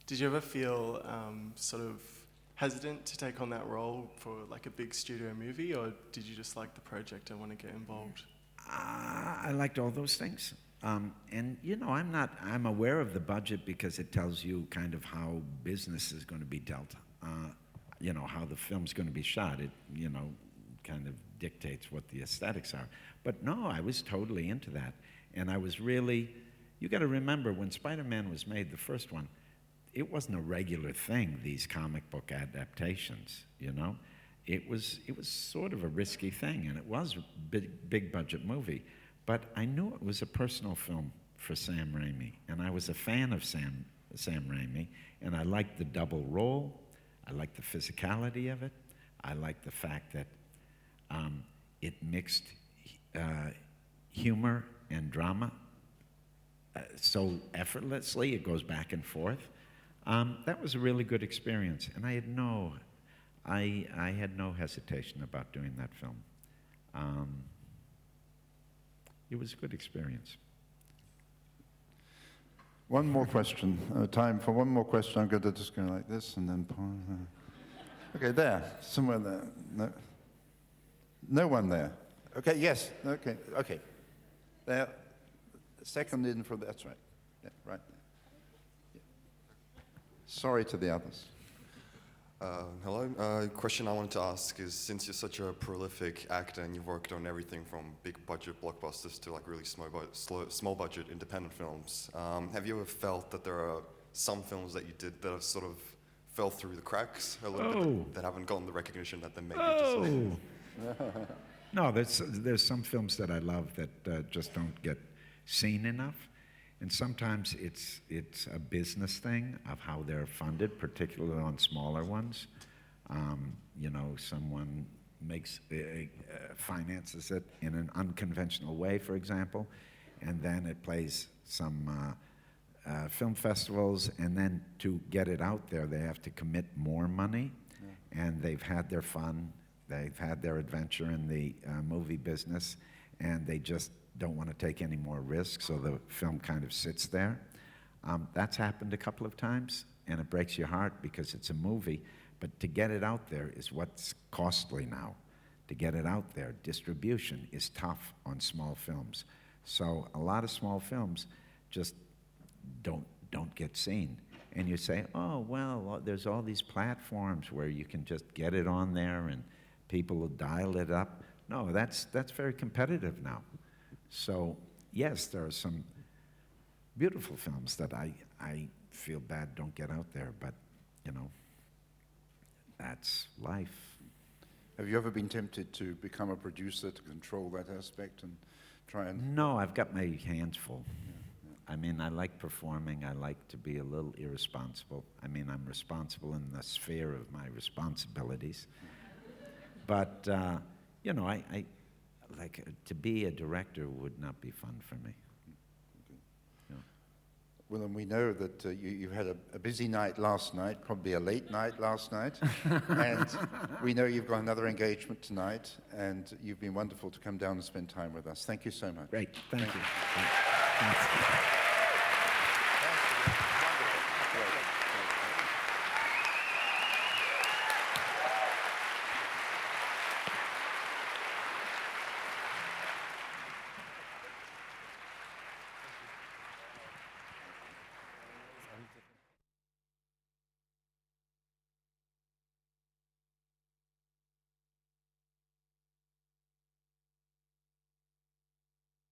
did you ever feel sort of hesitant to take on that role for like a big studio movie, or did you just like the project and want to get involved? I liked all those things. And you know, I'm aware of the budget because it tells you kind of how business is going to be dealt. You know, how the film's going to be shot. It, you know, kind of dictates what the aesthetics are. But no, I was totally into that. And I was really, you got to remember, when Spider-Man was made, the first one, it wasn't a regular thing, these comic book adaptations, you know? It was sort of a risky thing, and it was a big budget movie. But I knew it was a personal film for Sam Raimi, and I was a fan of Sam Raimi, and I liked the double role. I liked the physicality of it. I liked the fact that it mixed humor and drama so effortlessly. It goes back and forth. That was a really good experience, and I had no hesitation about doing that film. It was a good experience. One more question. Time for one more question. I'm going to just go like this and then... Okay, there. Somewhere there. No. No one there. Okay, yes. Okay, okay. There. Second in from... That's right. Yeah, right there. Yeah. Sorry to the others. Hello. Question I wanted to ask is, since you're such a prolific actor and you've worked on everything from big budget blockbusters to like really small budget independent films, have you ever felt that there are some films that you did that have sort of fell through the cracks a little bit, that haven't gotten the recognition that they maybe deserve? No, there's some films that I love that just don't get seen enough. And sometimes it's a business thing of how they're funded, particularly on smaller ones. You know, someone finances it in an unconventional way, for example, and then it plays some film festivals, and then to get it out there, they have to commit more money, and they've had their fun, they've had their adventure in the movie business, and they just don't want to take any more risks, so the film kind of sits there. That's happened a couple of times, and it breaks your heart because it's a movie, but to get it out there is what's costly now. To get it out there, distribution is tough on small films. So a lot of small films just don't get seen. And you say, oh, well, there's all these platforms where you can just get it on there and people will dial it up. No, that's very competitive now. So, yes, there are some beautiful films that I feel bad don't get out there, but, you know, that's life. Have you ever been tempted to become a producer to control that aspect and try and... No, I've got my hands full. I mean, I like performing. I like to be a little irresponsible. I mean, I'm responsible in the sphere of my responsibilities. But, you know, to be a director would not be fun for me. No. Well, and we know that you had a busy night last night, probably a late night last night, and we know you've got another engagement tonight, and you've been wonderful to come down and spend time with us. Thank you so much. Great. Thank you.